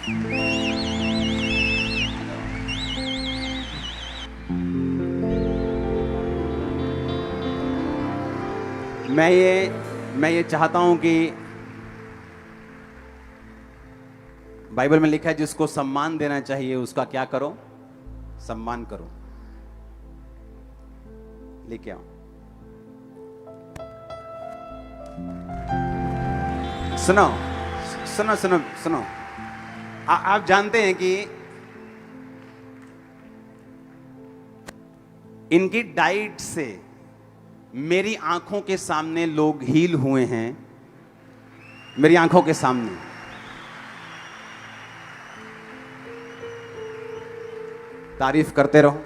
मैं ये चाहता हूं कि बाइबल में लिखा है जिसको सम्मान देना चाहिए उसका क्या करो, सम्मान करो। लेके आओ। सुनो सुनो सुनो सुनो, आप जानते हैं कि इनकी डाइट से मेरी आंखों के सामने लोग हील हुए हैं, मेरी आंखों के सामने। तारीफ करते रहो।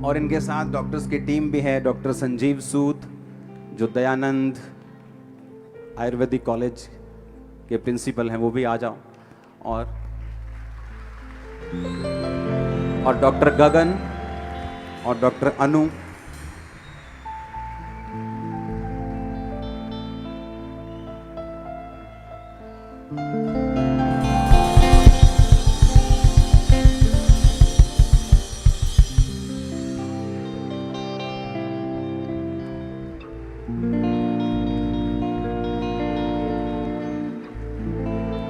और इनके साथ डॉक्टर्स की टीम भी है। डॉक्टर संजीव सूद जो दयानंद आयुर्वेदिक कॉलेज के प्रिंसिपल हैं, वो भी आ जाओ। और डॉक्टर गगन और डॉक्टर अनु।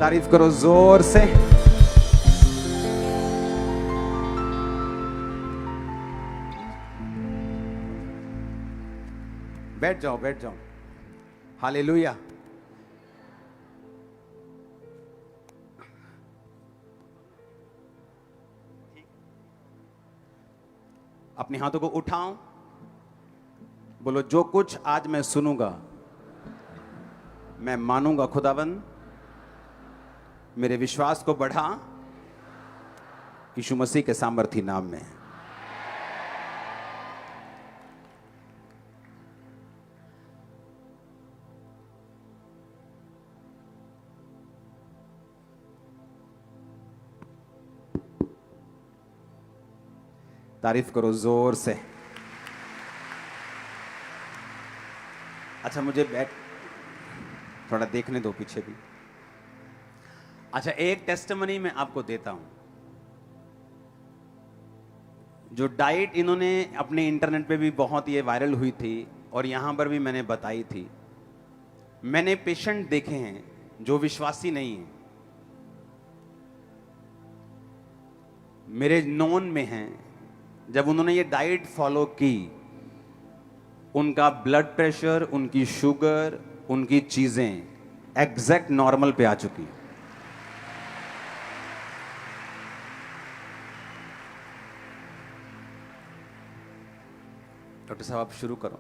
तारीफ करो जोर से। बैठ जाओ बैठ जाओ। हालेलुया। अपने हाथों को उठाओ, बोलो जो कुछ आज मैं सुनूंगा मैं मानूंगा खुदाबंद, मेरे विश्वास को बढ़ा यीशु मसीह के सामर्थी नाम में। तारीफ करो जोर से। अच्छा मुझे बैठ थोड़ा देखने दो पीछे भी। अच्छा एक टेस्टिमनी मैं आपको देता हूं। जो डाइट इन्होंने अपने इंटरनेट पे भी बहुत ये वायरल हुई थी और यहां पर भी मैंने बताई थी। मैंने पेशेंट देखे हैं जो विश्वासी नहीं है, मेरे नोन में हैं। जब उन्होंने ये डाइट फॉलो की, उनका ब्लड प्रेशर, उनकी शुगर, उनकी चीजें एग्जैक्ट नॉर्मल पे आ चुकी। डॉक्टर साहब आप शुरू करो।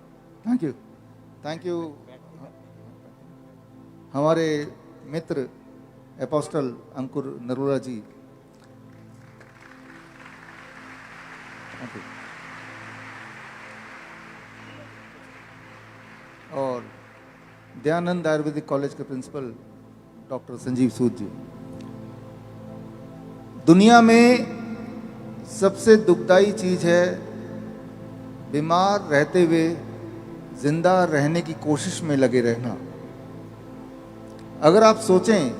Thank you. हमारे मित्र एपोस्टल अंकुर नरोला जी, और दयानंद आयुर्वेदिक कॉलेज के प्रिंसिपल डॉक्टर संजीव सूद जी। दुनिया में सबसे दुखदाई चीज है बीमार रहते हुए जिंदा रहने की कोशिश में लगे रहना। अगर आप सोचें,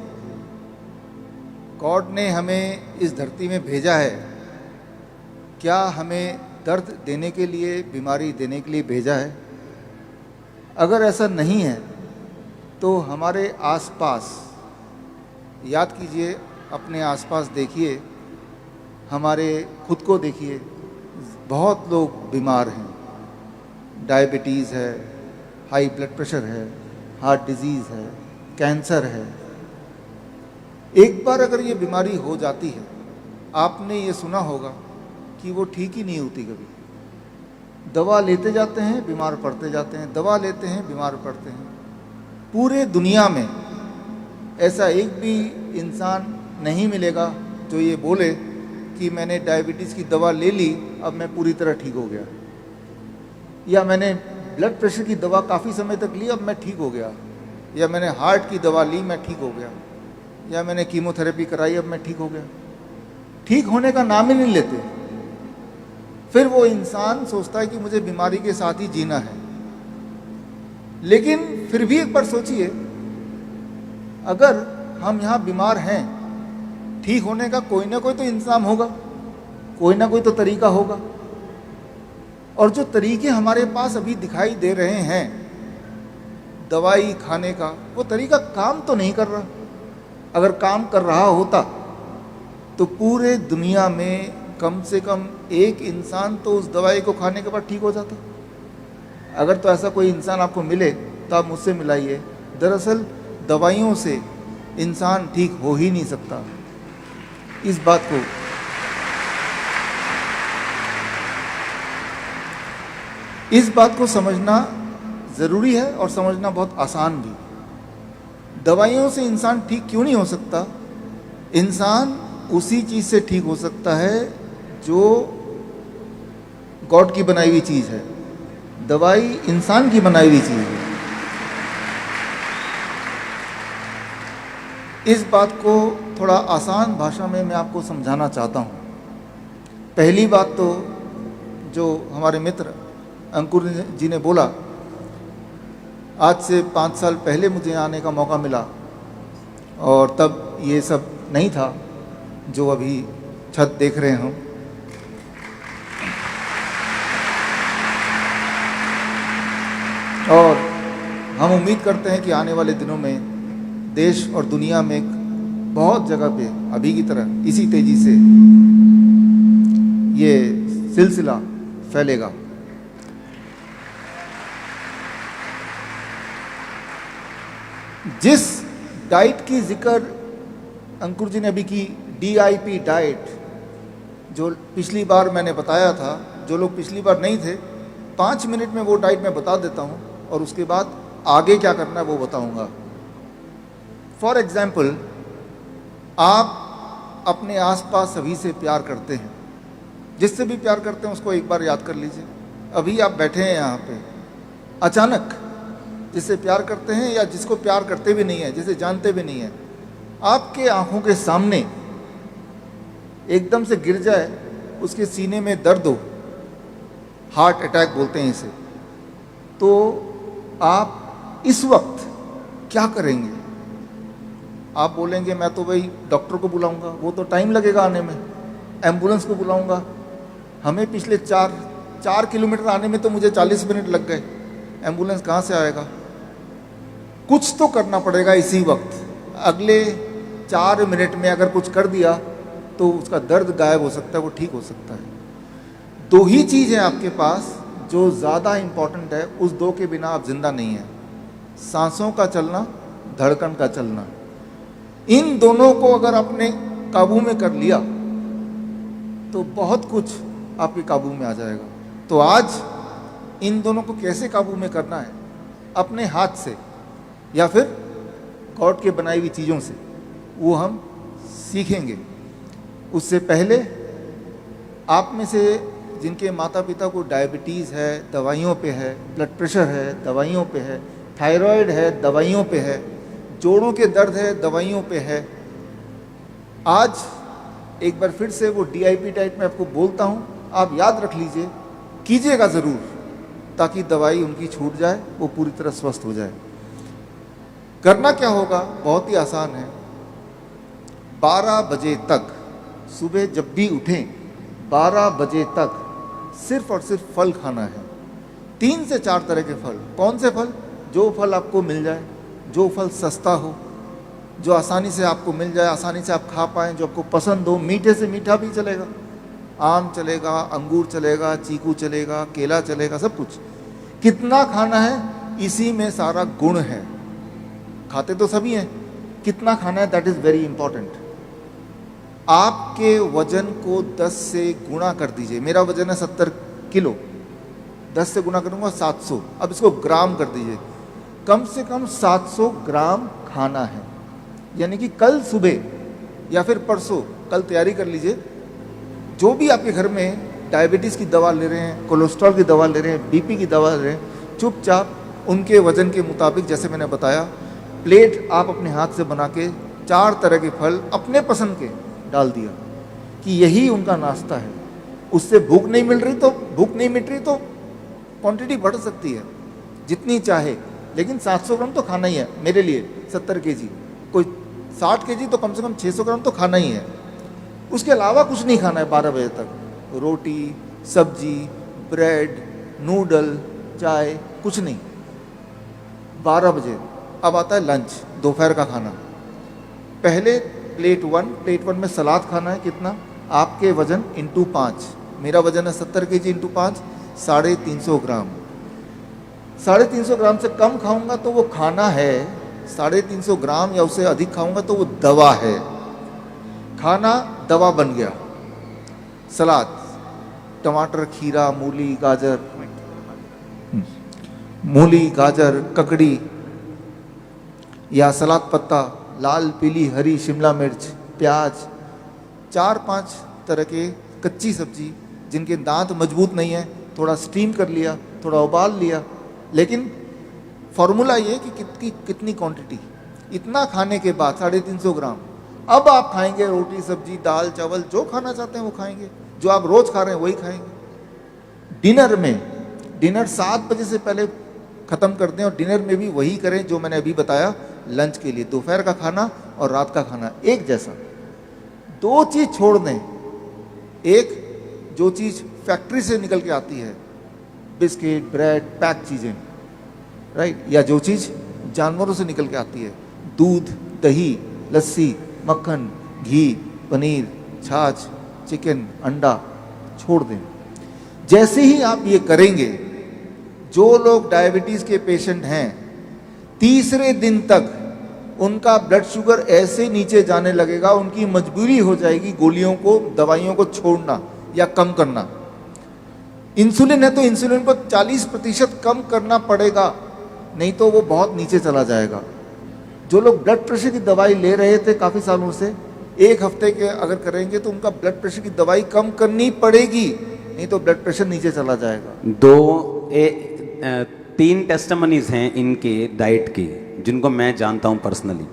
गॉड ने हमें इस धरती में भेजा है, क्या हमें दर्द देने के लिए, बीमारी देने के लिए भेजा है? अगर ऐसा नहीं है तो हमारे आसपास याद कीजिए, अपने आसपास देखिए, हमारे खुद को देखिए, बहुत लोग बीमार हैं। डायबिटीज़ है, हाई ब्लड प्रेशर है, हार्ट डिजीज़ है, कैंसर है। एक बार अगर ये बीमारी हो जाती है, आपने ये सुना होगा कि वो ठीक ही नहीं होती कभी। दवा लेते जाते हैं, बीमार पड़ते जाते हैं, दवा लेते हैं, बीमार पड़ते हैं। पूरे दुनिया में ऐसा एक भी इंसान नहीं मिलेगा जो ये बोले कि कि मैंने डायबिटीज़ की दवा ले ली, अब मैं पूरी तरह ठीक हो गया, या मैंने ब्लड प्रेशर की दवा काफ़ी समय तक ली, अब मैं ठीक हो गया, या मैंने हार्ट की दवा ली, मैं ठीक हो गया, या मैंने कीमोथेरेपी कराई, अब मैं ठीक हो गया। ठीक होने का नाम ही नहीं लेते। फिर वो इंसान सोचता है कि मुझे बीमारी के साथ ही जीना है। लेकिन फिर भी एक बार सोचिए, अगर हम यहाँ बीमार हैं, ठीक होने का कोई ना कोई तो इंतजाम होगा, कोई ना कोई तो तरीका होगा। और जो तरीके हमारे पास अभी दिखाई दे रहे हैं दवाई खाने का, वो तरीका काम तो नहीं कर रहा। अगर काम कर रहा होता तो पूरे दुनिया में कम से कम एक इंसान तो उस दवाई को खाने के बाद ठीक हो जाता। अगर तो ऐसा कोई इंसान आपको मिले तो आप मुझसे मिलाइए। दरअसल दवाइयों से इंसान ठीक हो ही नहीं सकता। इस बात को समझना ज़रूरी है और समझना बहुत आसान भी। दवाइयों से इंसान ठीक क्यों नहीं हो सकता? इंसान उसी चीज़ से ठीक हो सकता है जो गॉड की बनाई हुई चीज़ है। दवाई इंसान की बनाई हुई चीज़ है। इस बात को थोड़ा आसान भाषा में मैं आपको समझाना चाहता हूँ। पहली बात तो जो हमारे मित्र अंकुर जी ने बोला, आज से 5 साल पहले मुझे आने का मौका मिला और तब ये सब नहीं था जो अभी छत देख रहे हैं हम। और हम उम्मीद करते हैं कि आने वाले दिनों में देश और दुनिया में बहुत जगह पे अभी की तरह इसी तेजी से ये सिलसिला फैलेगा। जिस डाइट की जिक्र अंकुर जी ने अभी की, DIP डाइट, जो पिछली बार मैंने बताया था, जो लोग पिछली बार नहीं थे, 5 मिनट में वो डाइट मैं बता देता हूँ और उसके बाद आगे क्या करना है वो बताऊँगा। फॉर एग्जाम्पल, आप अपने आसपास सभी से प्यार करते हैं, जिससे भी प्यार करते हैं उसको एक बार याद कर लीजिए। अभी आप बैठे हैं यहाँ पे, अचानक जिससे प्यार करते हैं या जिसको प्यार करते भी नहीं है, जिसे जानते भी नहीं है, आपके आंखों के सामने एकदम से गिर जाए, उसके सीने में दर्द हो, हार्ट अटैक बोलते हैं इसे, तो आप इस वक्त क्या करेंगे? आप बोलेंगे मैं तो भाई डॉक्टर को बुलाऊंगा, वो तो टाइम लगेगा आने में, एम्बुलेंस को बुलाऊंगा, हमें पिछले 4 किलोमीटर आने में तो मुझे 40 मिनट लग गए, एम्बुलेंस कहाँ से आएगा? कुछ तो करना पड़ेगा इसी वक्त। अगले 4 मिनट में अगर कुछ कर दिया तो उसका दर्द गायब हो सकता है, वो ठीक हो सकता है। 2 ही चीज़ है आपके पास जो ज़्यादा इम्पॉर्टेंट है, उस 2 के बिना आप जिंदा नहीं हैं। सांसों का चलना, धड़कन का चलना। इन दोनों को अगर आपने काबू में कर लिया तो बहुत कुछ आपके काबू में आ जाएगा। तो आज इन दोनों को कैसे काबू में करना है? अपने हाथ से या फिर गॉड के बनाई हुई चीज़ों से, वो हम सीखेंगे। उससे पहले आप में से जिनके माता पिता को डायबिटीज़ है, दवाइयों पे है, ब्लड प्रेशर है, दवाइयों पे है, थायराइड है, दवाइयों पे है, जोड़ों के दर्द है, दवाइयों पे है, आज एक बार फिर से वो DIP डाइट में आपको बोलता हूँ, आप याद रख लीजिए, कीजिएगा ज़रूर, ताकि दवाई उनकी छूट जाए, वो पूरी तरह स्वस्थ हो जाए। करना क्या होगा? बहुत ही आसान है। 12 बजे तक, सुबह जब भी उठें 12 बजे तक सिर्फ और सिर्फ फल खाना है। 3 से 4 तरह के फल। कौन से फल? जो फल आपको मिल जाए, जो फल सस्ता हो, जो आसानी से आपको मिल जाए, आसानी से आप खा पाएँ, जो आपको पसंद हो। मीठे से मीठा भी चलेगा, आम चलेगा, अंगूर चलेगा, चीकू चलेगा, केला चलेगा, सब कुछ। कितना खाना है, इसी में सारा गुण है। खाते तो सभी हैं, कितना खाना है, दैट इज़ वेरी इंपॉर्टेंट। आपके वजन को 10 से गुणा कर दीजिए। मेरा वजन है 70 किलो, 10 से गुणा करूँगा 700। अब इसको ग्राम कर दीजिए। कम से कम 700 ग्राम खाना है। यानी कि कल सुबह या फिर परसों, कल तैयारी कर लीजिए, जो भी आपके घर में डायबिटीज़ की दवा ले रहे हैं, कोलेस्ट्रॉल की दवा ले रहे हैं, बीपी की दवा ले रहे हैं, चुपचाप उनके वजन के मुताबिक, जैसे मैंने बताया, प्लेट आप अपने हाथ से बना के 4 तरह के फल अपने पसंद के डाल दिया कि यही उनका नाश्ता है। उससे भूख नहीं मिट रही तो क्वांटिटी बढ़ सकती है जितनी चाहे, लेकिन 700 ग्राम तो खाना ही है। मेरे लिए 70 केजी, कोई 60 केजी तो कम से कम 600 ग्राम तो खाना ही है। उसके अलावा कुछ नहीं खाना है 12 बजे तक। रोटी, सब्जी, ब्रेड, नूडल, चाय, कुछ नहीं। 12 बजे अब आता है लंच, दोपहर का खाना। पहले प्लेट वन में सलाद खाना है। कितना? आपके वजन इंटू 5। मेरा वजन है 70 केजी इंटू 5, 350 ग्राम। 350 ग्राम से कम खाऊंगा तो वो खाना है, 350 ग्राम या उससे अधिक खाऊंगा तो वो दवा है। खाना दवा बन गया। सलाद, टमाटर, खीरा, मूली, गाजर, ककड़ी या सलाद पत्ता, लाल, पीली, हरी, शिमला मिर्च, प्याज, 4-5 तरह के कच्ची सब्जी जिनके दांत मजबूत नहीं है, थोड़ा स्टीम कर लिया, थोड़ा उबाल लिया। लेकिन फॉर्मूला ये कि कितनी क्वांटिटी। इतना खाने के बाद 350 ग्राम, अब आप खाएंगे रोटी, सब्जी, दाल, चावल, जो खाना चाहते हैं वो खाएंगे, जो आप रोज खा रहे हैं वही खाएंगे। डिनर 7 बजे से पहले खत्म कर दें, और डिनर में भी वही करें जो मैंने अभी बताया। लंच के लिए दोपहर का खाना और रात का खाना एक जैसा। 2 चीज छोड़ दें। एक, जो चीज फैक्ट्री से निकल के आती है, बिस्किट, ब्रेड, पैक चीजें, राइट, या जो चीज जानवरों से निकल के आती है, दूध, दही, लस्सी, मक्खन, घी, पनीर, छाछ, चिकन, अंडा, छोड़ दें। जैसे ही आप ये करेंगे, जो लोग डायबिटीज के पेशेंट हैं, तीसरे दिन तक उनका ब्लड शुगर ऐसे नीचे जाने लगेगा, उनकी मजबूरी हो जाएगी गोलियों को, दवाइयों को छोड़ना या कम करना। इंसुलिन है तो इंसुलिन को 40% कम करना पड़ेगा, नहीं तो वो बहुत नीचे चला जाएगा। जो लोग ब्लड प्रेशर की दवाई ले रहे थे काफ़ी सालों से, 1 हफ्ते के अगर करेंगे तो उनका ब्लड प्रेशर की दवाई कम करनी पड़ेगी, नहीं तो ब्लड प्रेशर नीचे चला जाएगा। 3 टेस्टिमनीज हैं इनके डाइट की, जिनको मैं जानता हूं पर्सनली।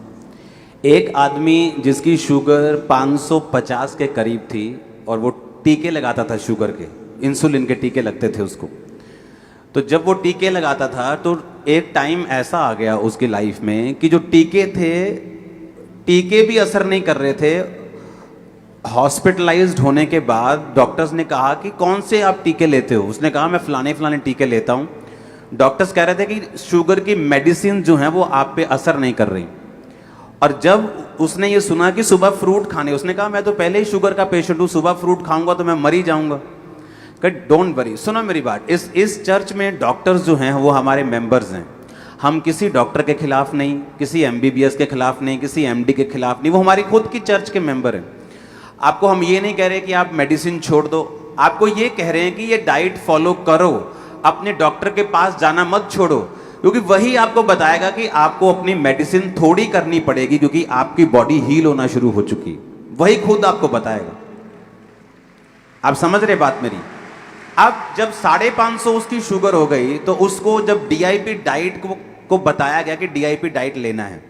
एक आदमी जिसकी शुगर 550 के करीब थी और वो टीके लगाता था शुगर के, इंसुलिन के टीके लगते थे उसको। तो जब वो टीके लगाता था तो एक टाइम ऐसा आ गया उसकी लाइफ में कि जो टीके थे, टीके भी असर नहीं कर रहे थे। हॉस्पिटलाइज्ड होने के बाद डॉक्टर्स ने कहा कि कौन से आप टीके लेते हो? उसने कहा मैं फलाने टीके लेता हूं। डॉक्टर्स कह रहे थे कि शुगर की मेडिसिन जो है वो आप पे असर नहीं कर रही। और जब उसने ये सुना कि सुबह फ्रूट खाने, उसने कहा मैं तो पहले ही शुगर का पेशेंट हूं, सुबह फ्रूट खाऊंगा तो मैं मर ही जाऊंगा। डोंट वरी, सुनो मेरी बात। इस चर्च में डॉक्टर्स जो हैं वो हमारे मेंबर्स हैं। हम किसी डॉक्टर के खिलाफ नहीं, किसी MBBS के खिलाफ नहीं, किसी MD के खिलाफ नहीं, वो हमारी खुद की चर्च के मेंबर हैं। आपको हम ये नहीं कह रहे कि आप मेडिसिन छोड़ दो, आपको ये कह रहे हैं कि ये डाइट फॉलो करो, अपने डॉक्टर के पास जाना मत छोड़ो, क्योंकि वही आपको बताएगा कि आपको अपनी मेडिसिन थोड़ी करनी पड़ेगी क्योंकि आपकी बॉडी हील होना शुरू हो चुकी, वही खुद आपको बताएगा। आप समझ रहे बात मेरी? अब जब 550 उसकी शुगर हो गई तो उसको जब DIP डाइट को बताया गया कि DIP डाइट लेना है।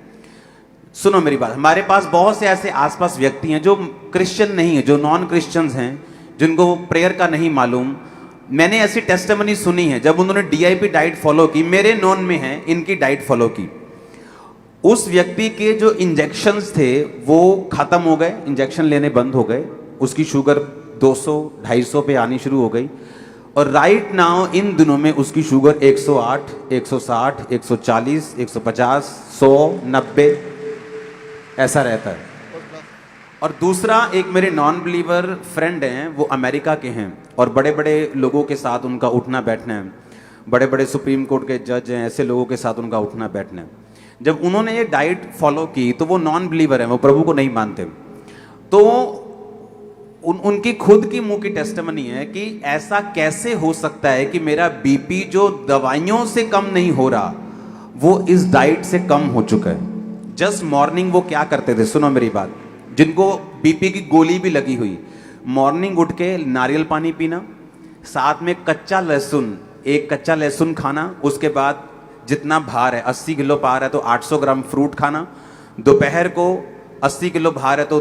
सुनो मेरी बात, हमारे पास बहुत से ऐसे आसपास व्यक्ति हैं जो क्रिश्चियन नहीं है, जो नॉन क्रिश्चियंस हैं, जिनको प्रेयर का नहीं मालूम। मैंने ऐसी टेस्टिमनी सुनी है जब उन्होंने DIP डाइट फॉलो की, मेरे नॉन में है इनकी डाइट फॉलो की, उस व्यक्ति के जो इंजेक्शंस थे वो खत्म हो गए, इंजेक्शन लेने बंद हो गए, उसकी शुगर 200-250 पे आनी शुरू हो गई। और राइट नाउ इन दिनों में उसकी शुगर 108, 160, 140, 150, 100, 90 ऐसा रहता है। और दूसरा, एक मेरे नॉन बिलीवर फ्रेंड हैं, वो अमेरिका के हैं और बड़े बड़े लोगों के साथ उनका उठना बैठना है, बड़े बड़े सुप्रीम कोर्ट के जज हैं, ऐसे लोगों के साथ उनका उठना बैठना है। जब उन्होंने ये डाइट फॉलो की तो वो नॉन बिलीवर हैं, वो प्रभु को नहीं मानते। तो उनकी खुद की मुंह की टेस्टिमनी है कि ऐसा कैसे हो सकता है कि मेरा बीपी जो दवाइयों से कम नहीं हो रहा, वो इस डाइट से कम हो चुका है। जस्ट मॉर्निंग वो क्या करते थे, सुनो मेरी बात, जिनको बीपी की गोली भी लगी हुई, मॉर्निंग उठ के नारियल पानी पीना, साथ में कच्चा लहसुन, एक कच्चा लहसुन खाना, उसके बाद जितना भार है 80 किलो भार है तो 800 ग्राम फ्रूट खाना, दोपहर को 80 किलो भार है तो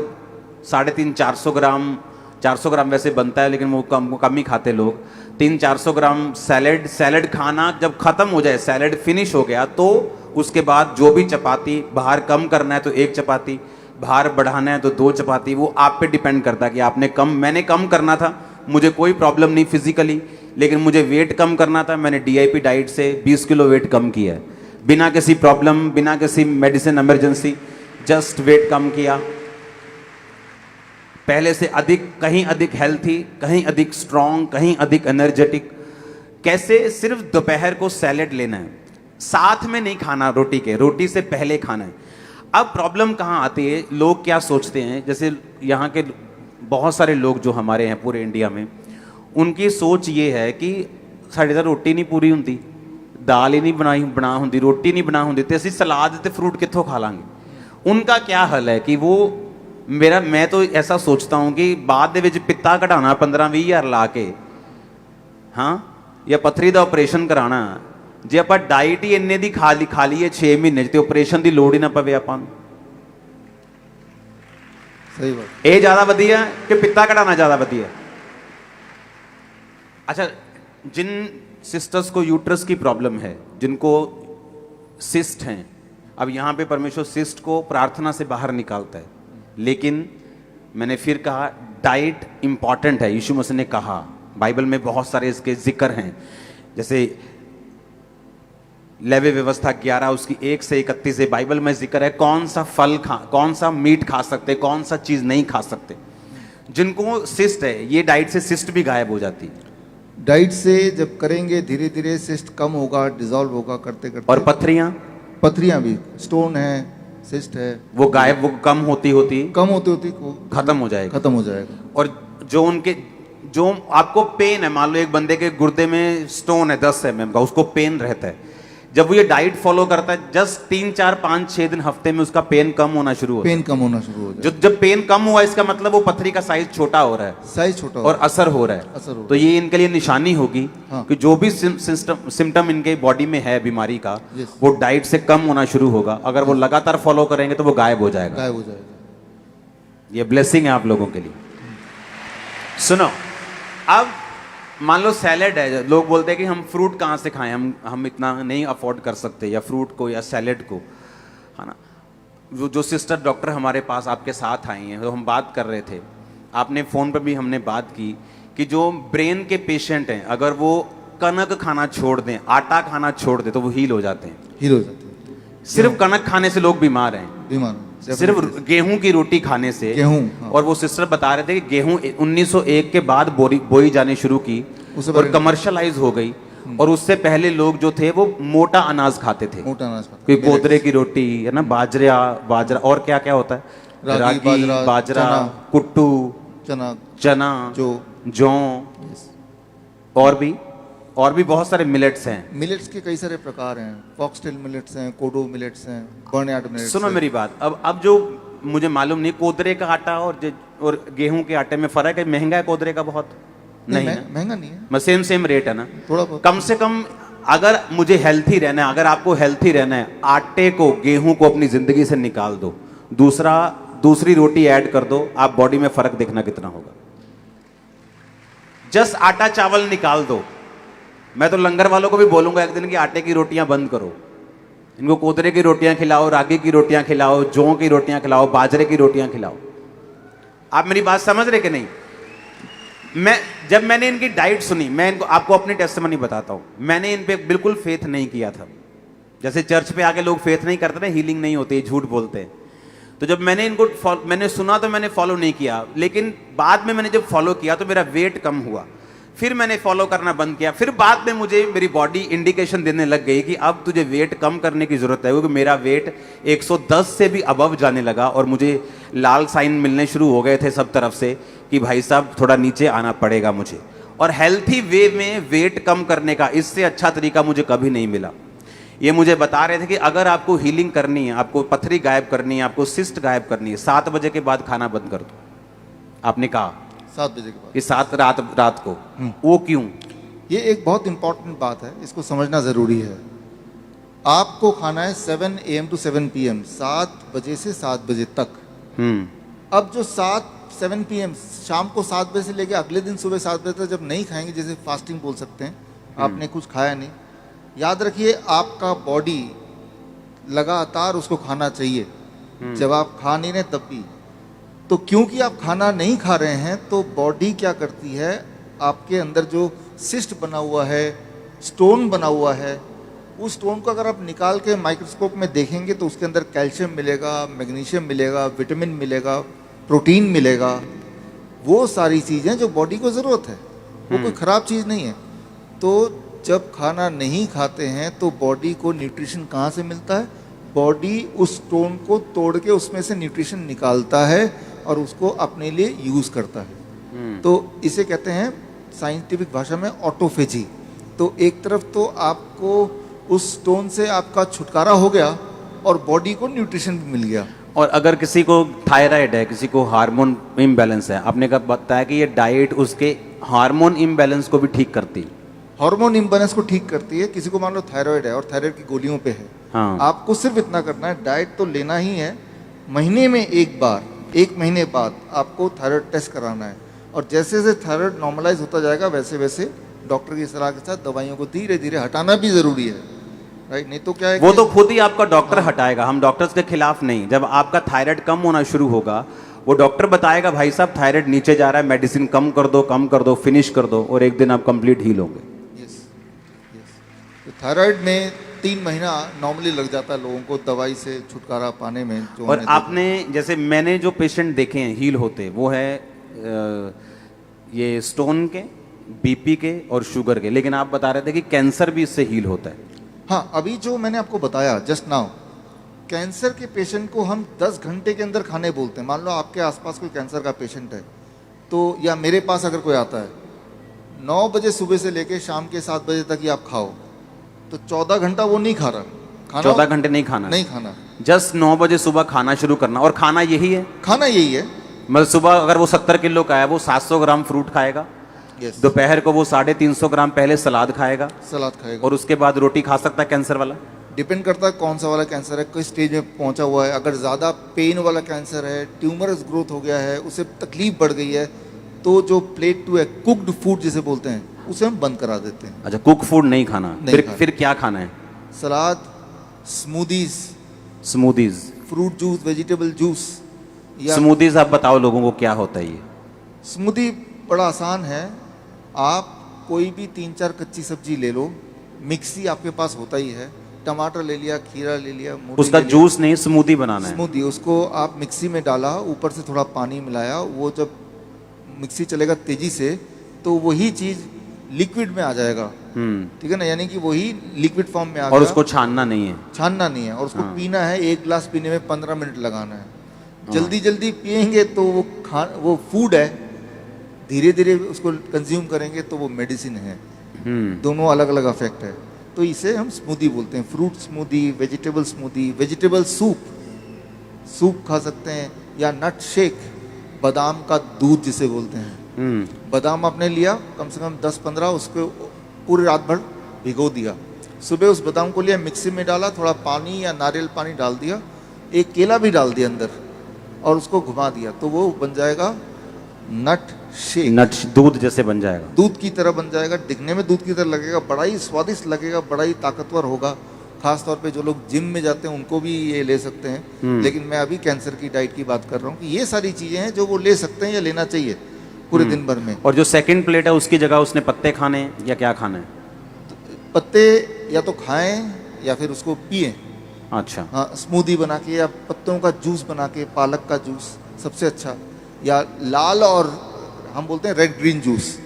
350-400 ग्राम, 400 ग्राम वैसे बनता है लेकिन वो कम ही खाते लोग, 300-400 ग्राम सैलेड खाना। जब खत्म हो जाए, सैलेड फिनिश हो गया, तो उसके बाद जो भी चपाती, भार कम करना है तो 1 चपाती, भार बढ़ाना है तो 2 चपाती, वो आप पे डिपेंड करता है कि आपने मैंने कम करना था, मुझे कोई प्रॉब्लम नहीं फिजिकली, लेकिन मुझे वेट कम करना था, मैंने DIP डाइट से 20 किलो वेट कम किया है, बिना किसी प्रॉब्लम, बिना किसी मेडिसिन इमरजेंसी, जस्ट वेट कम किया। पहले से कहीं अधिक हेल्थी, कहीं अधिक स्ट्रांग, कहीं अधिक एनर्जेटिक। कैसे? सिर्फ दोपहर को सैलेड लेना है, साथ में नहीं खाना रोटी के, रोटी से पहले खाना है। अब प्रॉब्लम कहाँ आती है, लोग क्या सोचते हैं, जैसे यहाँ के बहुत सारे लोग जो हमारे हैं पूरे इंडिया में, उनकी सोच ये है कि साढ़े तो रोटी नहीं पूरी होंगी, दाल ही नहीं बना होंगी, रोटी नहीं बना होंगी, तो असं सलाद ते फ्रूट कितों खा लांगे। उनका क्या हल है कि वो मैं तो ऐसा सोचता हूँ कि बाद दे विच पित्ता घटाना 15-20 हज़ार ला के, हाँ, या पत्थरी का ऑपरेशन कराना, जे आप डाइट ही इन्ने दी खा लीए 6 महीने तो ऑपरेशन की लोड़ ही ना पवे आपां। सही बात। ये ज्यादा वधिया कि पित्ता घटाना ज्यादा वधिया? अच्छा, जिन सिस्टर्स को यूट्रस की प्रॉब्लम है, जिनको सिस्ट हैं, अब यहाँ पे परमेश्वर सिस्ट को प्रार्थना से बाहर निकालता है, लेकिन मैंने फिर कहा डाइट इंपॉर्टेंट है। यीशु मसीह ने कहा, बाइबल में बहुत सारे इसके जिक्र हैं, जैसे लेवी व्यवस्था 11 उसकी 1 से 31 से बाइबल में जिक्र है कौन सा फल कौन सा मीट खा सकते, कौन सा चीज नहीं खा सकते। जिनको सिस्ट है, ये डाइट से सिस्ट भी गायब हो जाती है। डाइट से जब करेंगे धीरे धीरे सिस्ट कम होगा, डिसॉल्व होगा करते करते। और पथरियां भी, स्टोन है, सिस्ट है, वो गायब, वो कम होती कम होती खत्म हो जाएगा। और जो आपको पेन है, मान लो एक बंदे के गुर्दे में स्टोन है 10 mm का, उसको पेन रहता है, जब वो ये डाइट फॉलो करता है, जस्ट 3, 4, 5, 6 दिन हफ्ते में उसका पेन कम होना शुरू हो जाए। जब पेन कम हुआ, इसका मतलब वो पथरी का साइज छोटा हो रहा है, और असर हो रहा है। तो ये इनके लिए निशानी होगी, हाँ, कि जो भी सिम्टम इनके बॉडी में है बीमारी का, वो डाइट से कम होना शुरू होगा। अगर वो लगातार फॉलो करेंगे तो वो गायब हो जाएगा। ये ब्लेसिंग है आप लोगों के लिए। सुनो, अब मान लो सैलेड है, लोग बोलते हैं कि हम फ्रूट कहाँ से खाएं, हम इतना नहीं अफोर्ड कर सकते, या फ्रूट को या सैलेड को, है ना। वो जो सिस्टर डॉक्टर हमारे पास आपके साथ आई हैं, तो हम बात कर रहे थे, आपने फ़ोन पर भी हमने बात की कि जो ब्रेन के पेशेंट हैं, अगर वो कनक खाना छोड़ दें, आटा खाना छोड़ दें, तो वो हील हो जाते हैं। सिर्फ कनक खाने से लोग बीमार हैं, सिर्फ गेहूं की रोटी खाने से। हाँ। और वो सिस्टर बता रहे थे कि गेहूं 1901 के बाद बोई जाने शुरू की और कमर्शलाइज हो गई, और उससे पहले लोग जो थे वो मोटा अनाज खाते थे, कोई कोदरे की रोटी, है ना, बाजरा और क्या क्या होता है, रागी, बाजरा, कुट्टू, चना, जौ, और भी बहुत सारे मिलेट्स हैं। मिलेट्स के कई सारे प्रकार हैं, फॉक्सटेल मिलेट्स हैं, कोडो मिलेट्स हैं, बर्नयार्ड मिलेट्स। सुनो मेरी बात, अब जो मुझे मालूम नहीं, कोदरे का आटा और गेहूं के आटे में फर्क है? महंगा है कोदरे का बहुत? नहीं, महंगा नहीं है, सेम रेट है ना, थोड़ा बहुत। कम से कम अगर मुझे हेल्थी रहना है, अगर आपको हेल्थी रहना है, आटे को, गेहूं को अपनी जिंदगी से निकाल दो, दूसरी रोटी ऐड कर दो, आप बॉडी में फर्क देखना कितना होगा। जस्ट आटा चावल निकाल दो। मैं तो लंगर वालों को भी बोलूंगा एक दिन कि आटे की रोटियां बंद करो, इनको कोदरे की रोटियां खिलाओ, रागी की रोटियां खिलाओ, जौ की रोटियां खिलाओ, बाजरे की रोटियां खिलाओ। आप मेरी बात समझ रहे कि नहीं? जब मैंने इनकी डाइट सुनी, मैं इनको आपको अपनी टेस्टिमनी बताता हूं, मैंने इन पे बिल्कुल फेथ नहीं किया था। जैसे चर्च पे आके लोग फेथ नहीं करते ना, हीलिंग नहीं होती, झूठ बोलते हैं। तो जब मैंने सुना तो मैंने फॉलो नहीं किया, लेकिन बाद में मैंने जब फॉलो किया तो मेरा वेट कम हुआ, फिर मैंने फॉलो करना बंद किया। फिर बाद में मुझे मेरी बॉडी इंडिकेशन देने लग गई कि अब तुझे वेट कम करने की जरूरत है, क्योंकि मेरा वेट 110 से भी अबव जाने लगा, और मुझे लाल साइन मिलने शुरू हो गए थे सब तरफ से कि भाई साहब थोड़ा नीचे आना पड़ेगा मुझे। और हेल्थी वे में वेट कम करने का इससे अच्छा तरीका मुझे कभी नहीं मिला। ये मुझे बता रहे थे कि अगर आपको हीलिंग करनी है, आपको पथरी गायब करनी है, आपको सिस्ट गायब करनी है, 7 बजे के बाद खाना बंद कर दो। आपने कहा 7 बजे के बाद। कि 7 रात को, वो क्यों? ये एक बहुत इंपॉर्टेंट बात है, इसको समझना ज़रूरी है। आपको खाना है 7 AM to 7 PM, 7 बजे से 7 बजे तक। अब जो 7 PM शाम को 7 बजे से लेके अगले दिन सुबह 7 बजे तक जब नहीं खाएंगे, जैसे फास्टिंग बोल सकते हैं, आपने कुछ खाया नहीं, याद रखिए आपका बॉडी लगातार उसको खाना चाहिए। जब आप खा नहीं रहे तब भी, तो क्योंकि आप खाना नहीं खा रहे हैं तो बॉडी क्या करती है, आपके अंदर जो सिस्ट बना हुआ है, स्टोन बना हुआ है, उस स्टोन को अगर आप निकाल के माइक्रोस्कोप में देखेंगे तो उसके अंदर कैल्शियम मिलेगा, मैग्नीशियम मिलेगा, विटामिन मिलेगा, प्रोटीन मिलेगा, वो सारी चीज़ें जो बॉडी को ज़रूरत है, वो कोई ख़राब चीज़ नहीं है। तो जब खाना नहीं खाते हैं तो बॉडी को न्यूट्रिशन कहाँ से मिलता है? बॉडी उस स्टोन को तोड़ के उसमें से न्यूट्रिशन निकालता है और उसको अपने लिए यूज़ करता है। तो इसे कहते हैं साइंटिफिक भाषा में ऑटोफेजी। तो एक तरफ तो आपको उस स्टोन से आपका छुटकारा हो गया और बॉडी को न्यूट्रिशन भी मिल गया। और अगर किसी को थायराइड है, किसी को हार्मोन इम्बैलेंस है, आपने कब बताया कि ये डाइट उसके हार्मोन इम्बैलेंस को भी ठीक करती है? हार्मोन इम्बैलेंस को ठीक करती है। किसी को मान लो थायराइड है और थायराइड की गोलियों पे है, हाँ। आपको सिर्फ इतना करना है, डाइट तो लेना ही है, महीने में एक बार, 1 महीने बाद आपको थायराइड टेस्ट कराना है। और जैसे जैसे थायराइड नॉर्मलाइज होता जाएगा वैसे वैसे डॉक्टर की सलाह के साथ दवाइयों को धीरे धीरे हटाना भी ज़रूरी है, राइट? नहीं तो क्या है, वो तो खुद ही आपका डॉक्टर हटाएगा, हम डॉक्टर्स के खिलाफ नहीं। जब आपका थायराइड कम होना शुरू होगा, वो डॉक्टर बताएगा भाई साहब थायराइड नीचे जा रहा है, मेडिसिन कम कर दो, फिनिश कर दो, और एक दिन आप कंप्लीट हील होंगे। तो थायराइड में 3 महीना नॉर्मली लग जाता है लोगों को दवाई से छुटकारा पाने में। जो और आपने, जैसे मैंने जो पेशेंट देखे हैं हील होते, वो है ये स्टोन के, बीपी के और शुगर के, लेकिन आप बता रहे थे कि कैंसर भी इससे हील होता है। हाँ, अभी जो मैंने आपको बताया जस्ट नाउ, कैंसर के पेशेंट को हम 10 घंटे के अंदर खाने बोलते हैं। मान लो आपके आसपास कोई कैंसर का पेशेंट है, तो या मेरे पास अगर कोई आता है, 9 बजे सुबह से लेके शाम के 7 बजे तक ही आप खाओ, तो 14 घंटा वो नहीं खा रहा खाना। 14 घंटे नहीं खाना, जस्ट 9 बजे सुबह खाना शुरू करना। और खाना यही है, खाना यही है। मतलब सुबह अगर वो 70 किलो का है, वो 700 ग्राम फ्रूट खाएगा, दोपहर को वो 350 ग्राम पहले सलाद खाएगा, और उसके बाद रोटी खा सकता है कैंसर वाला। डिपेंड करता है कौन सा वाला कैंसर है, किस स्टेज में पहुंचा हुआ है। अगर ज़्यादा पेन वाला कैंसर है, ट्यूमरस ग्रोथ हो गया है, उसे तकलीफ बढ़ गई है, तो जो प्लेट 2 है, कुक्ड फूड जिसे बोलते हैं, उसे हम बंद करा देते हैं। अच्छा, कुक फूड नहीं खाना, फिर क्या खाना है? Salad, smoothies, fruit juice, vegetable juice. या स्मूदीज आप बताओ लोगों को क्या होता है ये? स्मूदी बड़ा आसान है, आप कोई भी 3-4 कच्ची सब्जी ले लो, मिक्सी आपके पास होता ही है, टमाटर ले लिया, खीरा ले लिया, उसका जूस नहीं, स्मूदी बनाना है। स्मूदी, उसको आप मिक्सी में डाला, ऊपर से थोड़ा पानी मिलाया, वो जब मिक्सी चलेगा तेजी से तो वही चीज लिक्विड में आ जाएगा। ठीक है ना, यानी कि वही लिक्विड फॉर्म में आ गया। और उसको छानना नहीं है, और उसको पीना है। 1 गिलास पीने में 15 मिनट लगाना है। जल्दी जल्दी पियेंगे तो वो फूड है, धीरे धीरे उसको कंज्यूम करेंगे तो वो मेडिसिन है। दोनों अलग अलग इफेक्ट है। तो इसे हम स्मूदी बोलते हैं, fruit smoothie, vegetable smoothie, vegetable soup खा सकते हैं, या नट शेक, बादाम का दूध जिसे बोलते हैं। बादाम आपने लिया कम से कम 10-15, उसको पूरी रात भर भिगो दिया, सुबह उस बादाम को लिया, मिक्सी में डाला, थोड़ा पानी या नारियल पानी डाल दिया, एक केला भी डाल दिया अंदर, और उसको घुमा दिया, तो वो बन जाएगा नट शेक। दूध जैसे बन जाएगा, दूध की तरह बन जाएगा, दिखने में दूध की तरह लगेगा, बड़ा ही स्वादिष्ट लगेगा, बड़ा ही ताकतवर होगा। खास तौर पे जो लोग जिम में जाते हैं उनको भी ये ले सकते हैं। लेकिन मैं अभी कैंसर की डाइट की बात कर रहा हूँ कि ये सारी चीज़ें हैं जो वो ले सकते हैं या लेना चाहिए पूरे दिन भर में। और जो सेकंड प्लेट है उसकी जगह उसने पत्ते खाने हैं या क्या खाना है? पत्ते या तो खाएं या फिर उसको पिए। अच्छा, हाँ, स्मूदी बना के या पत्तों का जूस बना के, पालक का जूस सबसे अच्छा, या लाल और हम बोलते हैं रेड ग्रीन जूस,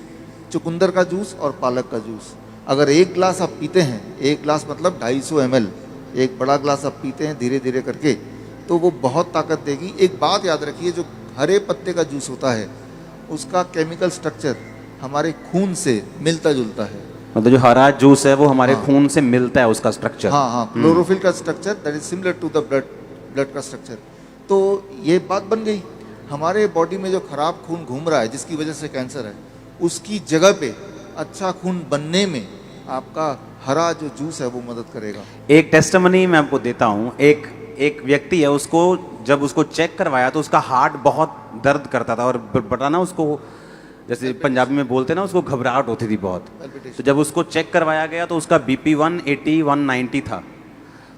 चुकंदर का जूस और पालक का जूस। अगर 1 गिलास आप पीते हैं, 1 गिलास मतलब 250 ml, एक बड़ा गिलास आप पीते हैं धीरे धीरे करके, तो वो बहुत ताकत देगी। एक बात याद रखिए, जो हरे पत्ते का जूस होता है उसका केमिकल स्ट्रक्चर हमारे खून से मिलता जुलता है। मतलब जो हरा जूस है वो हमारे खून से मिलता है, उसका स्ट्रक्चर। हाँ, क्लोरोफिल का structure that is similar to the blood का स्ट्रक्चर। तो ये बात बन गई। हमारे बॉडी में जो खराब खून घूम रहा है जिसकी वजह से कैंसर है, उसकी जगह पे अच्छा खून बनने में आपका हरा जो जूस है वो मदद करेगा। एक टेस्टिमनी मैं आपको देता हूँ। एक व्यक्ति है, उसको जब उसको चेक करवाया तो उसका हार्ट बहुत दर्द करता था और बता ना उसको, जैसे पंजाबी में बोलते ना, उसको घबराहट होती थी बहुत। तो जब उसको चेक करवाया गया तो उसका बीपी 180 190 था।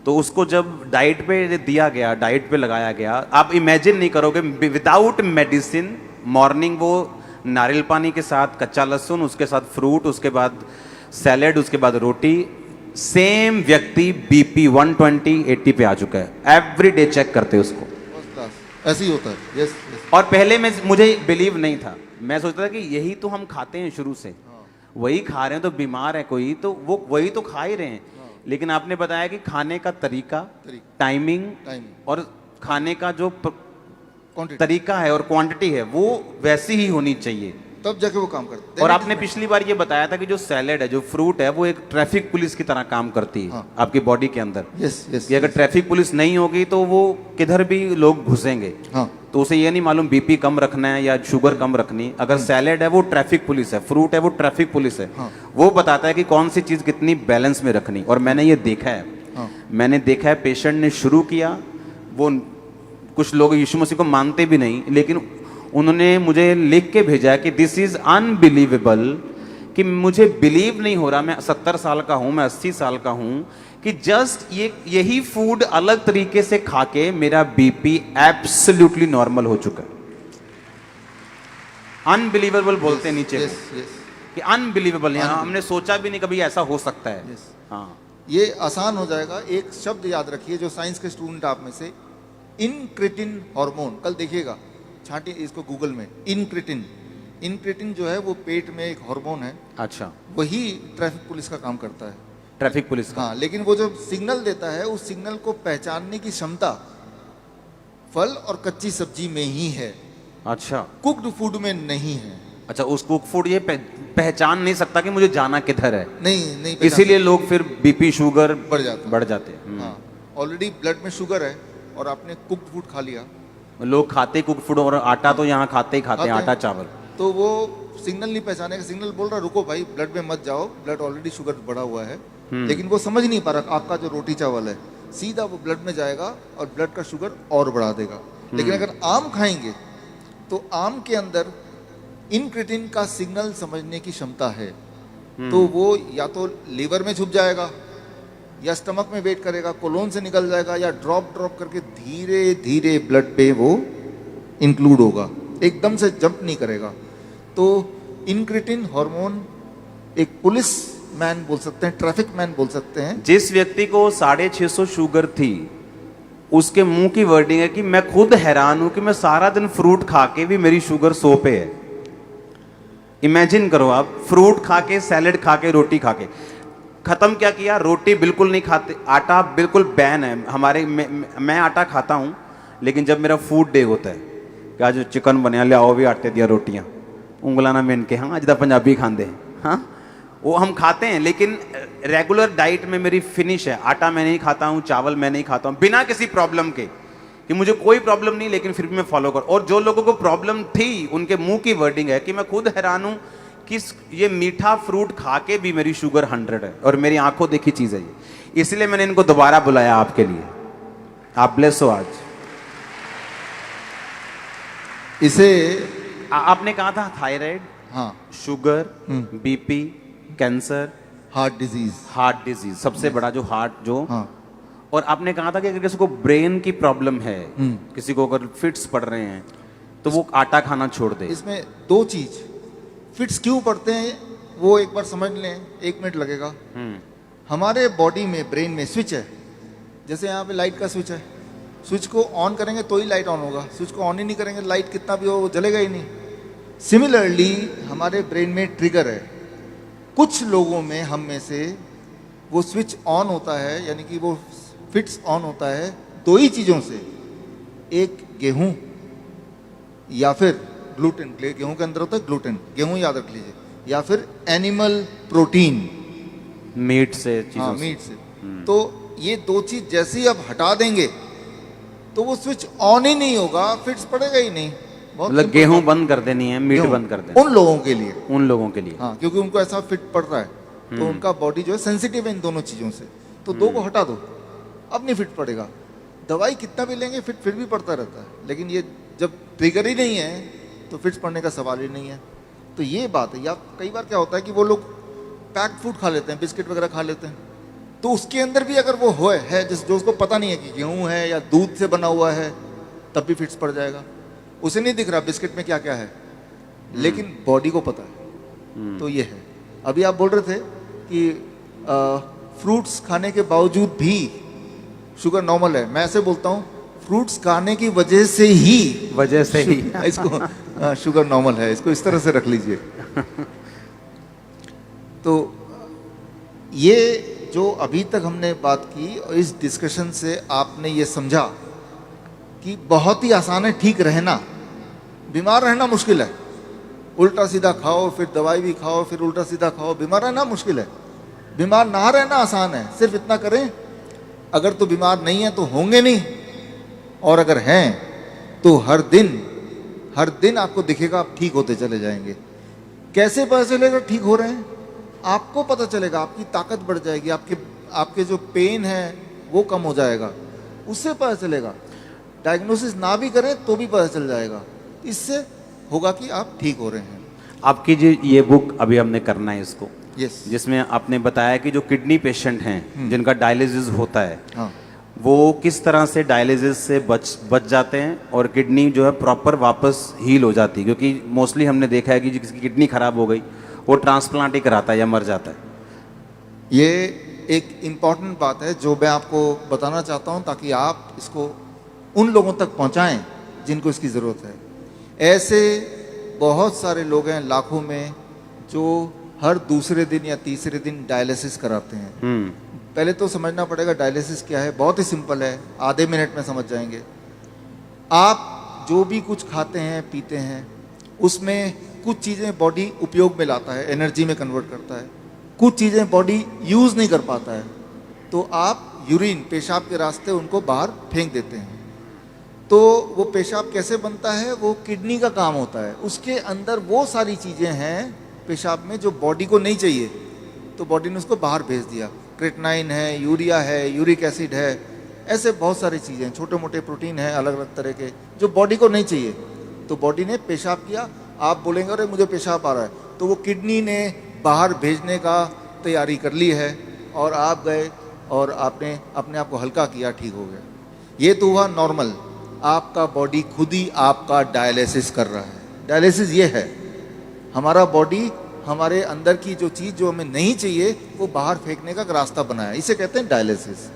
तो उसको जब डाइट पे दिया गया, डाइट पे लगाया गया, आप इमेजिन नहीं करोगे, विदाउट मेडिसिन मॉर्निंग वो नारियल पानी के साथ कच्चा लहसुन, उसके साथ फ्रूट, उसके बाद सैलेड, उसके बाद रोटी, सेम व्यक्ति बीपी 120 80 पे आ चुका है। एवरी डे चेक करते उसको। फर्स्ट क्लास, ऐसे ही होता है। Yes yes. और पहले में मुझे बिलीव नहीं था, मैं सोचता था कि यही तो हम खाते हैं शुरू से, वही खा रहे हैं, तो बीमार है कोई तो वो वही तो खा ही रहे हैं। लेकिन आपने बताया कि खाने का तरीका, टाइमिंग और खाने का जो तरीका है और क्वांटिटी है वो वैसी ही होनी चाहिए, तब जाके वो काम करते। और आपने पिछली बार ये बताया था कि जो सैलेड है, जो फ्रूट है, वो एक ट्रैफिक पुलिस की तरह काम करती है आपकी बॉडी के अंदर। Yes yes. कि अगर ट्रैफिक पुलिस नहीं होगी तो वो किधर भी लोग घुसेंगे। तो उसे ये नहीं मालूम बीपी कम रखना है या शुगर कम रखनी। अगर सैलेड है वो ट्रैफिक पुलिस है, फ्रूट है वो ट्रैफिक पुलिस है। वो बताता है कि कौन सी चीज कितनी बैलेंस में रखनी। और मैंने ये देखा है, मैंने देखा है पेशेंट ने शुरू किया, वो कुछ लोग यीशु मसीह को मानते भी नहीं, लेकिन उन्होंने मुझे लिख के भेजा कि दिस इज अनबिलीवेबल, कि मुझे बिलीव नहीं हो रहा, मैं 70 साल का हूं, मैं 80 साल का हूं, कि जस्ट यही फूड अलग तरीके से खा के मेरा बीपी एब्सोल्युटली नॉर्मल हो चुका है। अनबिलीवेबल बोलते हैं नीचे कि अनबिलीवेबल, यहाँ हमने सोचा भी नहीं कभी ऐसा हो सकता है। हाँ, ये आसान हो जाएगा। एक शब्द याद रखिए जो साइंस के स्टूडेंट आप में से, इनक्रिटिन हार्मोन, कल देखिएगा, छांटिए इसको गूगल में, इनक्रिटिन। इनक्रिटिन जो है वो पेट में एक हार्मोन है। अच्छा, वही ट्रैफिक पुलिस का काम करता है। ट्रैफिक पुलिस का? हाँ, लेकिन वो जो सिग्नल देता है उस सिग्नल को पहचानने की क्षमता फल और कच्ची सब्जी में ही है। अच्छा, कुक्ड फूड में नहीं है। अच्छा, उस कुक फूड ये पहचान नहीं सकता कि मुझे जाना किधर है। नहीं, इसीलिए लोग फिर बीपी शुगर बढ़ जाते हैं। हाँ, ऑलरेडी ब्लड में शुगर है और आपने कुक्ड फूड खा लिया। लोग खाते कुक फूड, और आटा तो यहाँ खाते ही खाते हैं, आटा चावल। तो वो सिग्नल नहीं पहचानेगा। सिग्नल बोल रहा रुको भाई, ब्लड में मत जाओ, ब्लड ऑलरेडी शुगर बढ़ा हुआ है। लेकिन वो समझ नहीं पा रहा आपका जो रोटी चावल है सीधा वो ब्लड में जाएगा और ब्लड का शुगर और बढ़ा देगा। लेकिन अगर आम खाएंगे तो आम के अंदर इनक्रिटिन का सिग्नल समझने की क्षमता है। तो वो या तो लीवर में छुप जाएगा या स्टमक में वेट करेगा, कोलोन से निकल जाएगा, या ड्रॉप करके धीरे धीरे ब्लड पे वो इंक्लूड होगा, एकदम से जंप नहीं करेगा। तो इनक्रिटिन हार्मोन एक पुलिस मैन बोल सकते हैं, ट्रैफिक मैन बोल सकते हैं। जिस व्यक्ति को 650 शुगर थी, उसके मुंह की वर्डिंग है कि मैं खुद हैरान हूं कि मैं सारा दिन फ्रूट खा के भी मेरी शुगर 100 पे है। इमेजिन करो आप, फ्रूट खा के, सैलेड खा के, रोटी खा के, खत्म क्या किया, रोटी बिल्कुल नहीं खाते, आटा बिल्कुल बैन है हमारे। मैं आटा खाता हूं, लेकिन जब मेरा फूड डे होता है कि आज चिकन बनया, ले आओ भी आटे दिया रोटियां, उंगला ना मेन के, हाँ अज दा पंजाबी खाते हैं, हाँ वो हम खाते हैं, लेकिन रेगुलर डाइट में मेरी फिनिश है। आटा मैं नहीं खाता हूँ, चावल मैं नहीं खाता हूँ, बिना किसी प्रॉब्लम के, कि मुझे कोई प्रॉब्लम नहीं, लेकिन फिर भी मैं फॉलो कर। और जो लोगों को प्रॉब्लम थी उनके मुंह की वर्डिंग है कि मैं खुद हैरान हूँ कि ये मीठा फ्रूट खा के भी मेरी शुगर 100 है, और मेरी आंखों देखी चीज है ये। इसलिए मैंने इनको दोबारा बुलाया आपके लिए। आप ब्लेस हो आज। इसे आपने कहा था थायराइड, हाँ, sugar, BP, cancer, heart disease सबसे बड़ा जो हार्ट जो, हाँ। और आपने कहा था कि अगर किसी को ब्रेन की प्रॉब्लम है, किसी को अगर फिट्स पड़ रहे हैं, तो वो आटा खाना छोड़ दे। इसमें दो चीज, फिट्स क्यों पड़ते हैं वो एक बार समझ लें, 1 मिनट लगेगा। हमारे बॉडी में, ब्रेन में स्विच है। जैसे यहाँ पे लाइट का स्विच है, स्विच को ऑन करेंगे तो ही लाइट ऑन होगा, स्विच को ऑन ही नहीं करेंगे लाइट कितना भी हो वो जलेगा ही नहीं। सिमिलरली हमारे ब्रेन में ट्रिगर है। कुछ लोगों में, हम में से, वो स्विच ऑन होता है, यानी कि वो फिट्स ऑन होता है 2 ही चीज़ों से, एक गेहूं या फिर ग्लूटेन। गेहूं के अंदर होता है ग्लूटेन, गेहूं याद रख लीजिए, या फिर एनिमल प्रोटीन, मीट से, हाँ मीट से। तो ये 2 चीज जैसे ही आप हटा देंगे तो वो स्विच ऑन ही नहीं होगा, फिट्स पड़ेगा ही नहीं। बहुत मतलब simple गेहूं बात। बंद कर देनी है, मीट क्यों? बंद कर देनी उन लोगों के लिए, उन लोगों के लिए। हाँ, क्योंकि उनको ऐसा फिट पड़ रहा है, तो उनका बॉडी जो है सेंसिटिव है इन दोनों चीज़ों से, तो दो को हटा दो, अब नहीं फिट पड़ेगा। दवाई कितना भी लेंगे फिट फिर भी पड़ता रहता है, लेकिन ये जब ट्रिगर ही नहीं है तो फिट पड़ने का सवाल ही नहीं है। तो ये बात है। या कई बार क्या होता है कि वो लोग पैक्ड फूड खा लेते हैं, बिस्किट वगैरह खा लेते हैं, तो उसके अंदर भी अगर वो है जिस जो उसको पता नहीं है कि गेहूं है या दूध से बना हुआ है, तब भी फिट्स पड़ जाएगा। उसे नहीं दिख रहा बिस्किट में क्या क्या है, लेकिन बॉडी को पता है। तो ये है। अभी आप बोल रहे थे कि फ्रूट्स खाने के बावजूद भी शुगर नॉर्मल है। मैं ऐसे बोलता हूँ, फ्रूट्स खाने की वजह से ही इसको शुगर नॉर्मल है, इसको इस तरह से रख लीजिए। तो ये जो अभी तक हमने बात की, और इस डिस्कशन से आपने ये समझा कि बहुत ही आसान है ठीक रहना, बीमार रहना मुश्किल है। उल्टा सीधा खाओ, फिर दवाई भी खाओ, फिर उल्टा सीधा खाओ, बीमार रहना मुश्किल है। बीमार ना रहना आसान है। सिर्फ इतना करें, अगर तो बीमार नहीं है तो होंगे नहीं, और अगर हैं तो हर दिन आपको दिखेगा आप ठीक होते चले जाएंगे। कैसे पता चलेगा ठीक हो रहे हैं? आपको पता चलेगा, आपकी ताकत बढ़ जाएगी, आपके जो पेन है वो कम हो जाएगा, उससे पता चलेगा। डायग्नोसिस ना भी करें तो भी पता चल जाएगा। इससे होगा कि आप ठीक हो रहे हैं। आपकी जो ये बुक अभी हमने करना है इसको, यस, जिसमें आपने बताया कि जो किडनी पेशेंट हैं जिनका डायलिसिस होता है, हाँ, वो किस तरह से डायलिसिस से बच जाते हैं और किडनी जो है प्रॉपर वापस हील हो जाती है। क्योंकि मोस्टली हमने देखा है कि जिसकी किडनी खराब हो गई वो ट्रांसप्लांट ही कराता है या मर जाता है। ये एक इम्पॉर्टेंट बात है जो मैं आपको बताना चाहता हूँ, ताकि आप इसको उन लोगों तक पहुँचाएं जिनको इसकी ज़रूरत है। ऐसे बहुत सारे लोग हैं लाखों में जो हर दूसरे दिन या तीसरे दिन डायलिसिस कराते हैं। पहले तो समझना पड़ेगा डायलिसिस क्या है। बहुत ही सिंपल है, आधे मिनट में समझ जाएंगे। आप जो भी कुछ खाते हैं पीते हैं, उसमें कुछ चीज़ें बॉडी उपयोग में लाता है, एनर्जी में कन्वर्ट करता है, कुछ चीज़ें बॉडी यूज़ नहीं कर पाता है, तो आप यूरिन, पेशाब के रास्ते उनको बाहर फेंक देते हैं। तो वो पेशाब कैसे बनता है? वो किडनी का काम होता है। उसके अंदर वो सारी चीज़ें हैं पेशाब में जो बॉडी को नहीं चाहिए, तो बॉडी ने उसको बाहर भेज दिया। क्रेटनाइन है, यूरिया है, यूरिक एसिड है, ऐसे बहुत सारी चीज़ें, छोटे मोटे प्रोटीन हैं अलग अलग तरह के, जो बॉडी को नहीं चाहिए। तो बॉडी ने पेशाब किया। आप बोलेंगे अरे मुझे पेशाब आ रहा है, तो वो किडनी ने बाहर भेजने का तैयारी कर ली है, और आप गए और आपने अपने आप को हल्का किया, ठीक हो गया। ये तो हुआ नॉर्मल। आपका बॉडी खुद ही आपका डायलिसिस कर रहा है। डायलिसिस ये है, हमारा बॉडी हमारे अंदर की जो चीज़ जो हमें नहीं चाहिए वो बाहर फेंकने का रास्ता बनाया, इसे कहते हैं डायलिसिस।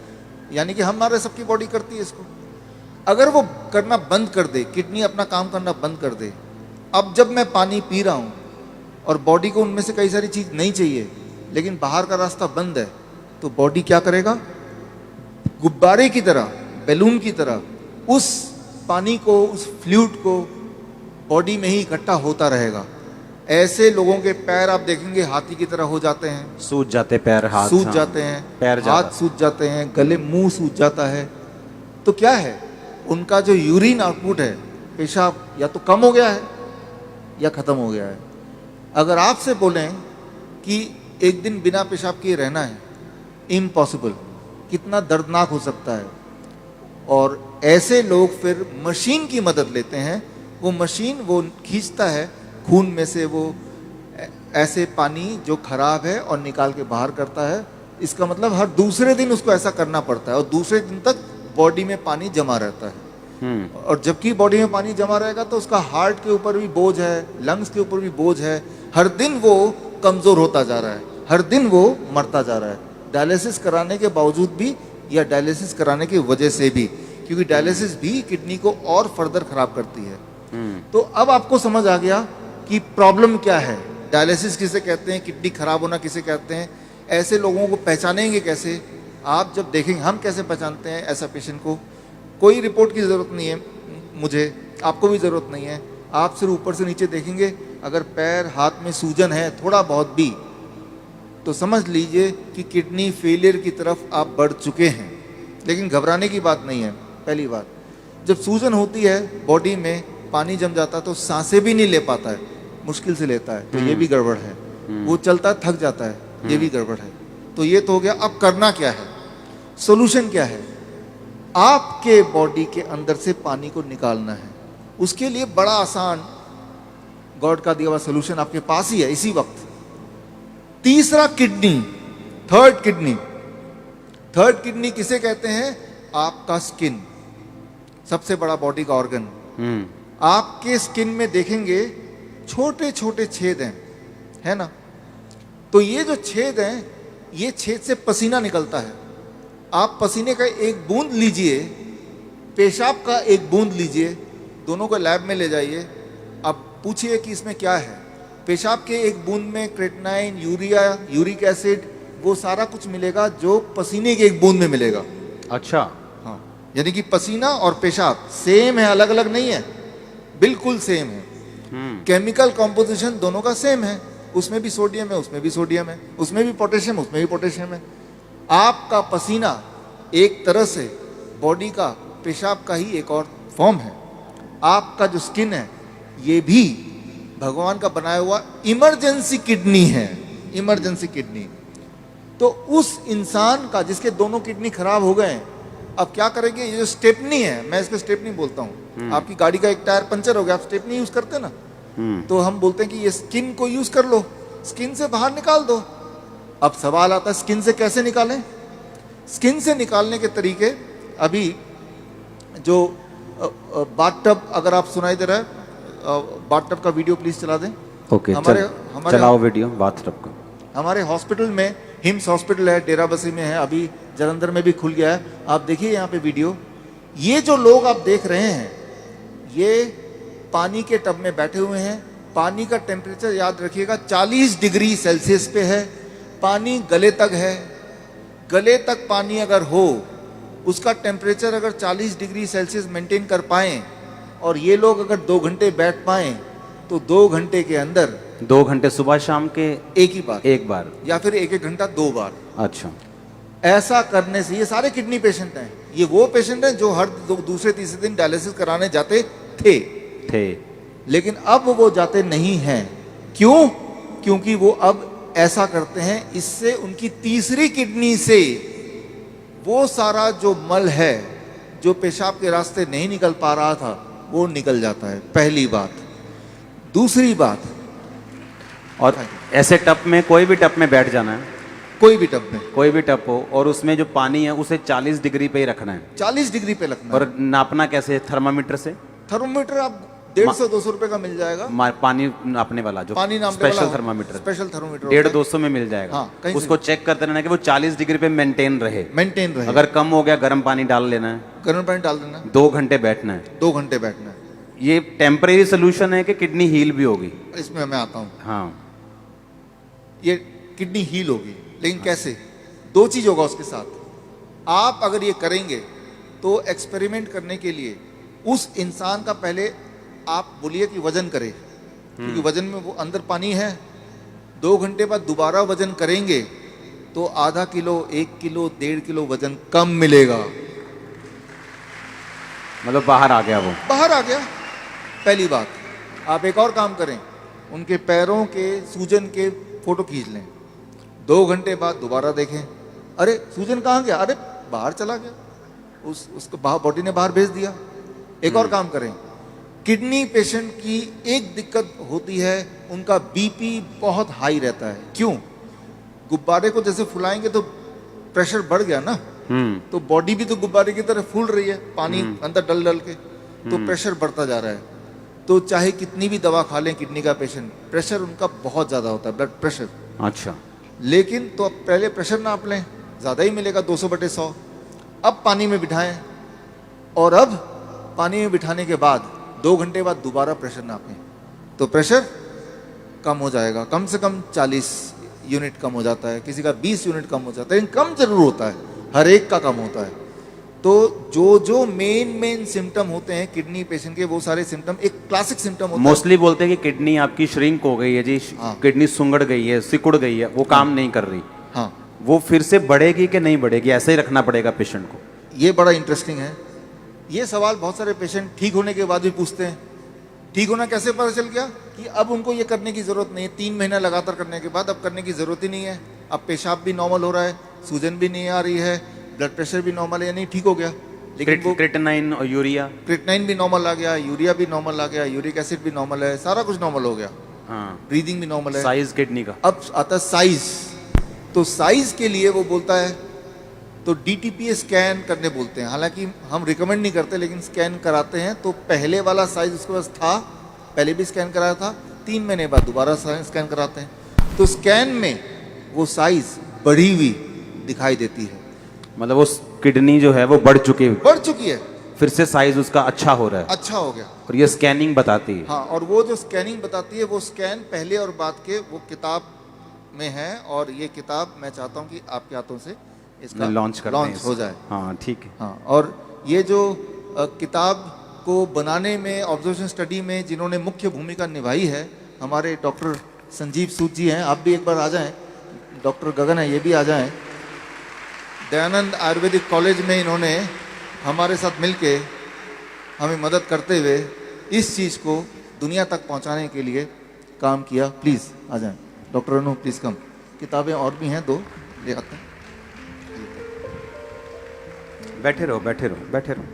यानी कि हमारे सबकी बॉडी करती है इसको। अगर वो करना बंद कर दे, किडनी अपना काम करना बंद कर दे, अब जब मैं पानी पी रहा हूँ और बॉडी को उनमें से कई सारी चीज़ नहीं चाहिए, लेकिन बाहर का रास्ता बंद है, तो बॉडी क्या करेगा? गुब्बारे की तरह, बैलून की तरह उस पानी को, उस फ्लूइड को बॉडी में ही इकट्ठा होता रहेगा। ऐसे लोगों के पैर आप देखेंगे हाथी की तरह हो जाते हैं, सूज जाते पैर, हाथ सूज जाते हैं, पैर हाथ सूज जाते हैं, गले, मुंह सूज जाता है। तो क्या है? उनका जो यूरिन आउटपुट है, पेशाब, या तो कम हो गया है या खत्म हो गया है। अगर आपसे बोलें कि एक दिन बिना पेशाब किए रहना है, इम्पॉसिबल। कितना दर्दनाक हो सकता है। और ऐसे लोग फिर मशीन की मदद लेते हैं। वो मशीन वो खींचता है खून में से वो ऐसे पानी जो खराब है और निकाल के बाहर करता है। इसका मतलब हर दूसरे दिन उसको ऐसा करना पड़ता है, और दूसरे दिन तक बॉडी में पानी जमा रहता है। और जबकि बॉडी में पानी जमा रहेगा तो उसका हार्ट के ऊपर भी बोझ है, लंग्स के ऊपर भी बोझ है। हर दिन वो कमज़ोर होता जा रहा है, हर दिन वो मरता जा रहा है, डायलिसिस कराने के बावजूद भी या डायलिसिस कराने की वजह से भी, क्योंकि डायलिसिस भी किडनी को और फर्दर खराब करती है। तो अब आपको समझ आ गया कि प्रॉब्लम क्या है, डायलिसिस किसे कहते हैं, किडनी खराब होना किसे कहते हैं। ऐसे लोगों को पहचानेंगे कैसे? आप जब देखेंगे, हम कैसे पहचानते हैं ऐसा पेशेंट को? कोई रिपोर्ट की ज़रूरत नहीं है मुझे, आपको भी ज़रूरत नहीं है। आप सिर्फ ऊपर से नीचे देखेंगे, अगर पैर हाथ में सूजन है थोड़ा बहुत भी, तो समझ लीजिए कि किडनी फेलियर की तरफ आप बढ़ चुके हैं। लेकिन घबराने की बात नहीं है। पहली बात, जब सूजन होती है बॉडी में पानी जम जाता है तो सांसें भी नहीं ले पाता है, मुश्किल से लेता है, तो ये भी गड़बड़ है। वो चलता है, थक जाता है, ये भी गड़बड़ है। तो ये तो हो गया। अब करना क्या है, सोल्यूशन क्या है? आपके बॉडी के अंदर से पानी को निकालना है। उसके लिए बड़ा आसान गॉड का दिया हुआ सोल्यूशन आपके पास ही है इसी वक्त। तीसरा kidney, third kidney. Third kidney किसे कहते हैं? आपका स्किन, सबसे बड़ा बॉडी का ऑर्गन। आपके स्किन में देखेंगे छोटे छोटे छेद हैं, है ना? तो ये जो छेद हैं, ये छेद से पसीना निकलता है। आप पसीने का एक बूंद लीजिए, पेशाब का एक बूंद लीजिए, दोनों को लैब में ले जाइए। अब पूछिए कि इसमें क्या है। पेशाब के एक बूंद में क्रेटिनाइन, यूरिया, यूरिक एसिड, वो सारा कुछ मिलेगा जो पसीने के एक बूंद में मिलेगा। अच्छा। हाँ, यानी कि पसीना और पेशाब सेम है, अलग अलग नहीं है, बिल्कुल सेम है। केमिकल कॉम्पोजिशन दोनों का सेम है। उसमें भी सोडियम है, उसमें भी सोडियम है, उसमें भी पोटेशियम, उसमें भी पोटेशियम है। आपका पसीना एक तरह से बॉडी का पेशाब का ही एक और फॉर्म है। आपका जो स्किन है, ये भी भगवान का बनाया हुआ इमरजेंसी किडनी है, इमरजेंसी किडनी। तो उस इंसान का जिसके दोनों किडनी खराब हो गए, अब क्या करेंगे? ये जो स्टेपनी है, मैं इसको स्टेपनी बोलता हूँ। आपकी गाड़ी का एक टायर पंचर हो गया, आप स्टेपनी यूज करते हैं ना, तो हम बोलते हैं कि ये स्किन को यूज कर लो, स्किन से बाहर निकाल दो। अब सवाल आता है स्किन से कैसे निकालें? स्किन से निकालने के तरीके, अभी जो बाथटब, अगर आप सुनाई दे रहा है, बाथटब का वीडियो प्लीज चला दें। ओके, चलाओ वीडियो बाथटब का। हमारे हॉस्पिटल में, हिम्स हॉस्पिटल है, डेराबस्सी में है, अभी जलंधर में भी खुल गया है। आप देखिए यहाँ पे वीडियो। ये जो लोग आप देख रहे हैं, ये पानी के टब में बैठे हुए हैं। पानी का टेम्परेचर याद रखिएगा 40 डिग्री सेल्सियस पे है। पानी गले तक है। गले तक पानी अगर हो, उसका टेम्परेचर अगर 40 डिग्री सेल्सियस मेंटेन कर पाएं, और ये लोग अगर 2 घंटे बैठ पाएं, तो 2 घंटे के अंदर 2 घंटे सुबह शाम के एक ही बार, एक बार, या फिर 1-1 घंटा 2 बार। अच्छा। ऐसा करने से, ये सारे किडनी पेशेंट हैं, ये वो पेशेंट हैं जो हर दूसरे तीसरे दिन डायलिसिस कराने जाते थे, लेकिन अब वो जाते नहीं हैं। क्यों? क्योंकि वो अब ऐसा करते हैं, इससे उनकी तीसरी किडनी से वो सारा जो मल है, जो पेशाब के रास्ते नहीं निकल पा रहा था, वो निकल जाता है। पहली बात। दूसरी बात, और ऐसे टप में, कोई भी टप में बैठ जाना है, कोई भी टब में, कोई भी टप हो, और उसमें जो पानी है उसे 40 डिग्री पे ही रखना है। 40 डिग्री पे रखना है। और नापना कैसे? थर्मामीटर से। थर्मोमीटर आप 150-200 रुपए का मिल जाएगा। पानी नापने वाला, जो पानी नापने स्पेशल वाला थर्मामीटर, स्पेशल थर्मोमीटर 150-200 में मिल जाएगा। हाँ, कहीं उसको चेक करते रहना कि वो 40 डिग्री पे मेंटेन रहे। मेंटेन रहे। अगर कम हो गया, गर्म पानी डाल लेना है, गर्म पानी डाल देना, 2 घंटे बैठना है। 2 घंटे बैठना है। ये टेम्परेरी सोल्यूशन है कि किडनी हील भी होगी? इसमें मैं आता हूँ। हाँ, ये किडनी हील होगी, लेकिन कैसे? 2 चीज होगा उसके साथ। आप अगर ये करेंगे तो एक्सपेरिमेंट करने के लिए उस इंसान का पहले आप बोलिए कि वजन करे, क्योंकि वजन में वो अंदर पानी है। 2 घंटे बाद दोबारा वजन करेंगे तो आधा किलो, 1 किलो, 1.5 किलो वजन कम मिलेगा। मतलब बाहर आ गया, वो बाहर आ गया। पहली बात। आप एक और काम करें, उनके पैरों के सूजन के फोटो खींच लें। 2 घंटे बाद दोबारा देखें, अरे सूजन कहाँ गया? अरे बाहर चला गया, उसको बॉडी ने बाहर भेज दिया। एक और काम करें, किडनी पेशेंट की एक दिक्कत होती है, उनका बीपी बहुत हाई रहता है। क्यों? गुब्बारे को जैसे फुलाएंगे तो प्रेशर बढ़ गया ना, तो बॉडी भी तो गुब्बारे की तरह फूल रही है, पानी अंदर डल डल के, तो प्रेशर बढ़ता जा रहा है। तो चाहे कितनी भी दवा खा लें किडनी का पेशेंट, प्रेशर उनका बहुत ज्यादा होता है, ब्लड प्रेशर। अच्छा। लेकिन तो अब पहले प्रेशर नाप लें, ज्यादा ही मिलेगा, 200/100। अब पानी में बिठाएं, और अब पानी में बिठाने के बाद 2 घंटे बाद दोबारा प्रेशर नापें, तो प्रेशर कम हो जाएगा। कम से कम 40 यूनिट कम हो जाता है, किसी का 20 यूनिट कम हो जाता है, लेकिन कम जरूर होता है, हर एक का कम होता है। तो जो मेन सिम्टम होते हैं किडनी पेशेंट के, वो सारे सिम्टम, एक क्लासिक सिम्टम होता है। मोस्टली बोलते हैं कि किडनी आपकी श्रिंक हो गई है जी, किडनी सुंगड़ गई है, सिकुड़ गई है, वो काम नहीं कर रही। हाँ, वो फिर से बढ़ेगी कि नहीं बढ़ेगी, ऐसे ही रखना पड़ेगा पेशेंट को? ये बड़ा इंटरेस्टिंग है। ये सवाल बहुत सारे पेशेंट ठीक होने के बाद भी पूछते हैं ठीक होना कैसे पता चल गया कि अब उनको ये करने की जरूरत नहीं है। 3 महीना लगातार करने के बाद अब करने की जरूरत ही नहीं है। अब पेशाब भी नॉर्मल हो रहा है, सूजन भी नहीं आ रही है, ब्लड प्रेशर भी नॉर्मल है, यानी ठीक हो गया। लेकिन वो क्रिएटिनिन और यूरिया, क्रिएटिनिन भी नॉर्मल आ गया, यूरिया भी नॉर्मल आ गया, यूरिक एसिड भी नॉर्मल है, सारा कुछ नॉर्मल हो गया, हाँ, ब्रीदिंग भी नॉर्मल है। साइज किडनी का। अब आता है साइज। तो साइज के लिए वो बोलता है तो DTPA स्कैन करने बोलते हैं। हालांकि हम रिकमेंड नहीं करते, लेकिन स्कैन कराते हैं। तो पहले वाला साइज उसके पास था, पहले भी स्कैन कराया था, 3 महीने बाद दोबारा स्कैन कराते हैं। तो स्कैन में वो साइज बढ़ी हुई दिखाई देती है, मतलब वो किडनी जो है वो बढ़ चुकी है, बढ़ चुकी है, फिर से साइज उसका अच्छा हो रहा है, अच्छा हो गया। और ये स्कैनिंग बताती है। हाँ, और वो जो स्कैनिंग बताती है वो स्कैन पहले और बाद के वो किताब में है। और ये किताब मैं चाहता हूँ कि आपके हाथों से इसका लॉन्च हो जाए। हाँ ठीक है। हाँ, और ये जो किताब को बनाने में, ऑब्जर्वेशन स्टडी में जिन्होंने मुख्य भूमिका निभाई है, हमारे डॉक्टर संजीव सूद जी हैं। आप भी एक बार आ जाएं। डॉक्टर गगन है, ये भी आ जाएं। दयानंद आयुर्वेदिक कॉलेज में इन्होंने हमारे साथ मिलके हमें मदद करते हुए इस चीज़ को दुनिया तक पहुंचाने के लिए काम किया। प्लीज़ आ जाएं। डॉक्टर अनु प्लीज़ कम। किताबें और भी हैं, 2 ले आते हैं। बैठे रहो, बैठे रहो, बैठे रहो।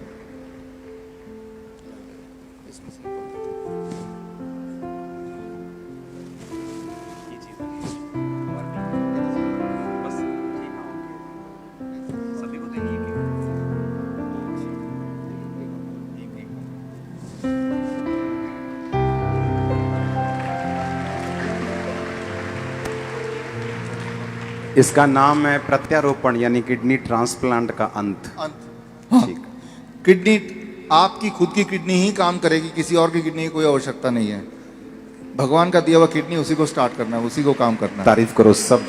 इसका नाम है प्रत्यारोपण, यानी किडनी ट्रांसप्लांट का अंत। ठीक। किडनी, आपकी खुद की किडनी ही काम करेगी, किसी और की किडनी की कोई आवश्यकता नहीं है। भगवान का दिया हुआ किडनी, उसी को स्टार्ट करना है, उसी को काम करना है। तारीफ करो सब।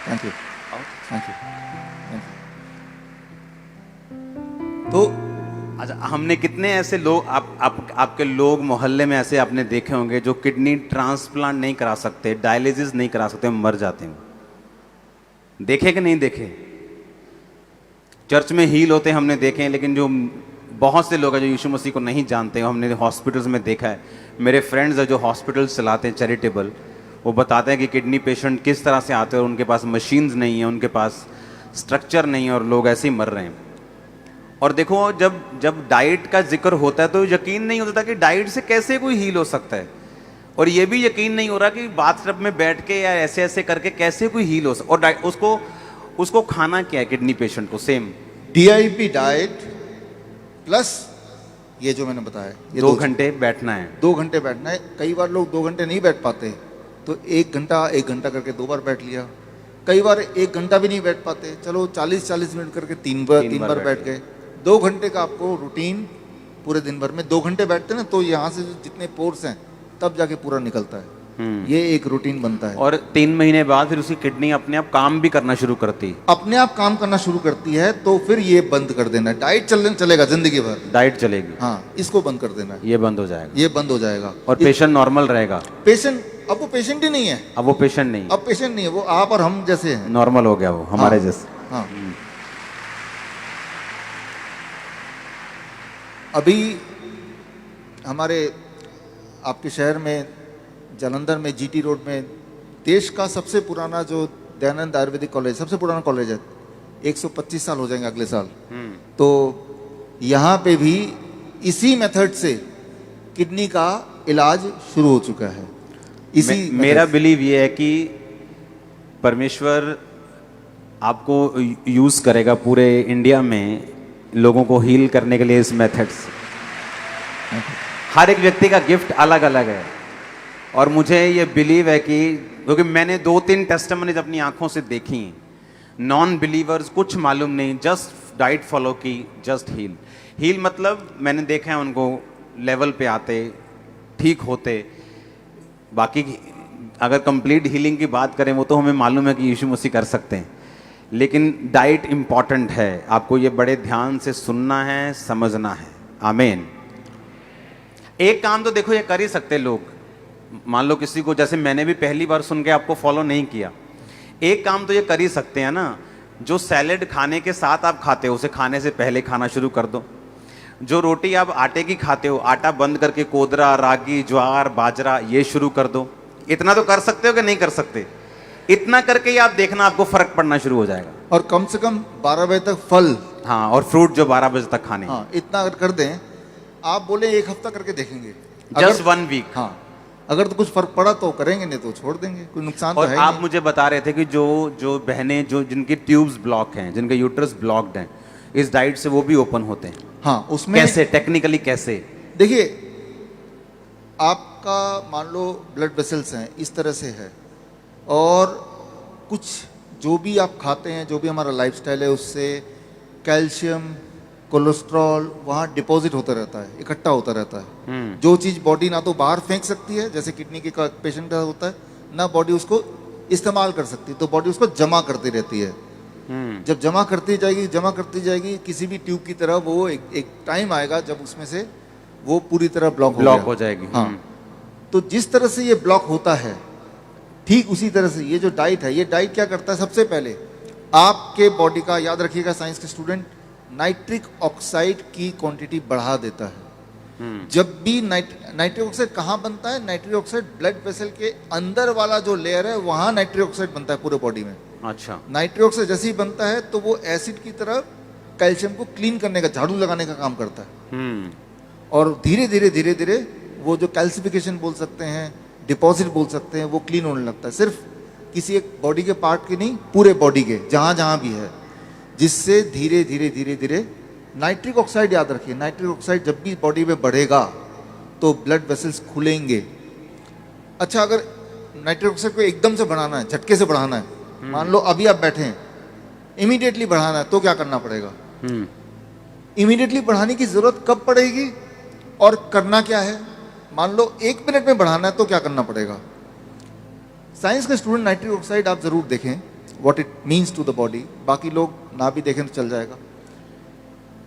Thank you, thank you. तो अच्छा, हमने कितने ऐसे लोग आपके लोग मोहल्ले में ऐसे आपने देखे होंगे जो किडनी ट्रांसप्लांट नहीं करा सकते, डायलिसिस नहीं करा सकते, मर जाते हैं। देखे कि नहीं देखे? चर्च में हील होते हमने देखे हैं, लेकिन जो बहुत से लोग हैं जो यीशु मसीह को नहीं जानते, हमने हॉस्पिटल्स में देखा है। मेरे फ्रेंड्स हैं जो हॉस्पिटल्स चलाते हैं चैरिटेबल, वो बताते हैं कि किडनी पेशेंट किस तरह से आते हैं और उनके पास मशीन्स नहीं है, उनके पास स्ट्रक्चर नहीं है, और लोग ऐसे ही मर रहे हैं। और देखो, जब डाइट का जिक्र होता है तो यकीन नहीं होता कि डाइट से कैसे कोई हील हो सकता है, और ये भी यकीन नहीं हो रहा कि बाथटब में बैठ के या ऐसे ऐसे करके कैसे कोई हील हो सकता। और उसको खाना क्या है किडनी पेशेंट को? सेम DIP डाइट प्लस ये जो मैंने बताया, ये 2 घंटे बैठना है। 2 घंटे बैठना है। कई बार लोग 2 घंटे नहीं बैठ पाते, तो 1 घंटा करके 2 बार बैठ लिया। कई बार 1 घंटा भी नहीं बैठ पाते, चलो 40 मिनट करके 3 बार बैठ गए। 2 घंटे का आपको रूटीन पूरे दिन भर में 2 घंटे बैठते ना, तो यहाँ से जितने पोर्स हैं तब जाके पूरा निकलता है। ये एक रूटीन बनता है। और 3 महीने बाद फिर उसकी किडनी अपने आप काम भी करना शुरू करती है। अपने आप काम करना शुरू करती है, तो फिर ये बंद कर देना है। डाइट चलेगा जिंदगी भर, डाइट चलेगी। हाँ, इसको बंद कर देना है। ये बंद हो जाएगा, ये बंद हो जाएगा, और पेशेंट नॉर्मल रहेगा। पेशेंट अब वो पेशेंट ही नहीं है, अब वो पेशेंट नहीं, अब पेशेंट नहीं है, वो आप और हम जैसे हैं। नॉर्मल हो गया वो, हमारे जैसे। हाँ। अभी हमारे आपके शहर में जालंधर में GT रोड में देश का सबसे पुराना जो दयानंद आयुर्वेदिक कॉलेज, सबसे पुराना कॉलेज है, 125 साल हो जाएंगे अगले साल। तो यहाँ पे भी इसी मेथड से किडनी का इलाज शुरू हो चुका है। मेरा बिलीव ये है कि परमेश्वर आपको यूज करेगा पूरे इंडिया में लोगों को हील करने के लिए इस मेथड से। हर एक व्यक्ति का गिफ्ट अलग अलग है, और मुझे ये बिलीव है कि क्योंकि मैंने 2-3 टेस्टिमनीज अपनी आंखों से देखी हैं। नॉन बिलीवर्स कुछ मालूम नहीं, जस्ट डाइट फॉलो की, जस्ट हील मतलब मैंने देखा है उनको लेवल पे आते, ठीक होते। बाकी अगर कंप्लीट हीलिंग की बात करें वो तो हमें मालूम है कि यीशु मसीह कर सकते हैं, लेकिन डाइट इंपॉर्टेंट है। आपको ये बड़े ध्यान से सुनना है, समझना है। आमीन। एक काम तो देखो ये कर ही सकते लोग। मान लो किसी को, जैसे मैंने भी पहली बार सुन के आपको फॉलो नहीं किया, एक काम तो ये कर ही सकते हैं ना, जो सैलेड खाने के साथ आप खाते हो उसे खाने से पहले खाना शुरू कर दो। जो रोटी आप आटे की खाते हो, आटा बंद करके कोदरा, रागी, ज्वार, बाजरा ये शुरू कर दो। इतना तो कर सकते हो कि नहीं कर सकते? इतना करके ही आप देखना आपको फर्क पड़ना शुरू हो जाएगा। और कम से कम 12 बजे तक फल, हाँ, और फ्रूट जो 12 बजे तक खाने। हाँ, इतना अगर कर दें, आप बोले 1 हफ्ता करके देखेंगे, जस्ट 1 वीक। हाँ, अगर तो कुछ फर्क पड़ा तो करेंगे, नहीं तो छोड़ देंगे, कोई नुकसान तो और है आप नहीं। मुझे बता रहे थे कि जो जो बहनें जो जिनकी ट्यूब्स ब्लॉक हैं, जिनके यूट्रस ब्लॉक्ड हैं, इस डाइट से वो भी ओपन होते हैं। हाँ, उसमें कैसे, टेक्निकली कैसे? देखिए, आपका मान लो ब्लड वेसल्स हैं इस तरह से है, और कुछ जो भी आप खाते हैं, जो भी हमारा लाइफस्टाइल है, उससे कैल्शियम, कोलेस्ट्रॉल वहाँ डिपॉजिट होता रहता है, इकट्ठा होता रहता है। जो चीज़ बॉडी ना तो बाहर फेंक सकती है, जैसे किडनी के पेशेंट का होता है, ना बॉडी उसको इस्तेमाल कर सकती, तो बॉडी उसको जमा करती रहती है। जब जमा करती जाएगी किसी भी ट्यूब की तरह, वो एक टाइम आएगा जब उसमें से वो पूरी तरह ब्लॉक हो जाएगी। हाँ, तो जिस तरह से ये ब्लॉक होता है, ठीक उसी तरह से ये जो डाइट है, ये डाइट क्या करता है, सबसे पहले आपके बॉडी का, याद रखिएगा साइंस के स्टूडेंट, नाइट्रिक ऑक्साइड की क्वांटिटी बढ़ा देता है। जब भी नाइट्रिक ऑक्साइड कहाँ बनता है? नाइट्रिक ऑक्साइड ब्लड वेसल के अंदर वाला जो लेयर है, वहाँ नाइट्रिक ऑक्साइड बनता है पूरे बॉडी में। अच्छा। नाइट्रिक ऑक्साइड जैसे ही बनता है तो वो एसिड की तरह कैल्शियम को क्लीन करने का, झाड़ू लगाने का काम करता है। और धीरे धीरे वो जो कैल्सिफिकेशन बोल सकते हैं, डिपॉजिट बोल सकते हैं, वो क्लीन होने लगता है। सिर्फ किसी एक बॉडी के पार्ट की नहीं, पूरे बॉडी के जहाँ जहाँ भी है, जिससे धीरे धीरे नाइट्रिक ऑक्साइड, याद रखिए, नाइट्रिक ऑक्साइड जब भी बॉडी में बढ़ेगा तो ब्लड वेसल्स खुलेंगे। अच्छा, अगर नाइट्रिक ऑक्साइड को एकदम से बढ़ाना है, झटके से बढ़ाना है, मान लो अभी आप बैठे हैं, इमीडिएटली बढ़ाना है, तो क्या करना पड़ेगा? इमीडिएटली बढ़ाने की जरूरत कब पड़ेगी और करना क्या है? मान लो 1 मिनट में बढ़ाना है, तो क्या करना पड़ेगा? साइंस के स्टूडेंट नाइट्रिक ऑक्साइड आप जरूर देखें, what it means to the body, बाकी लोग ना भी देखें तो चल जाएगा।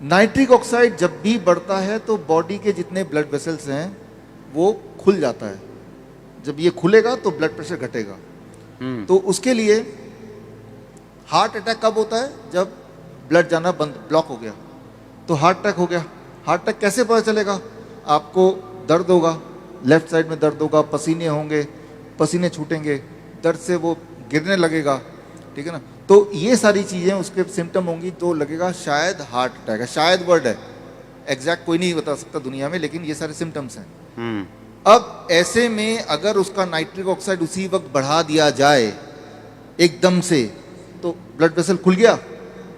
नाइट्रिक ऑक्साइड जब भी बढ़ता है तो बॉडी के जितने ब्लड वेसल्स हैं वो खुल जाता है। जब ये खुलेगा तो ब्लड प्रेशर घटेगा। तो उसके लिए हार्ट अटैक कब होता है? जब ब्लड जाना बंद, ब्लॉक हो गया, तो हार्ट अटैक हो गया। हार्ट अटैक कैसे पता चलेगा? आपको दर्द होगा, लेफ्ट साइड में दर्द होगा, पसीने होंगे, पसीने छूटेंगे, दर्द से वो गिरने लगेगा, ठीक है ना? तो ये सारी चीज़ें उसके सिम्टम होंगी, तो लगेगा शायद हार्ट अटैक है। शायद वर्ड है, एग्जैक्ट कोई नहीं बता सकता दुनिया में, लेकिन ये सारे सिम्टम्स हैं। अब ऐसे में अगर उसका नाइट्रिक ऑक्साइड उसी वक्त बढ़ा दिया जाए एकदम से, तो ब्लड वेसल खुल गया,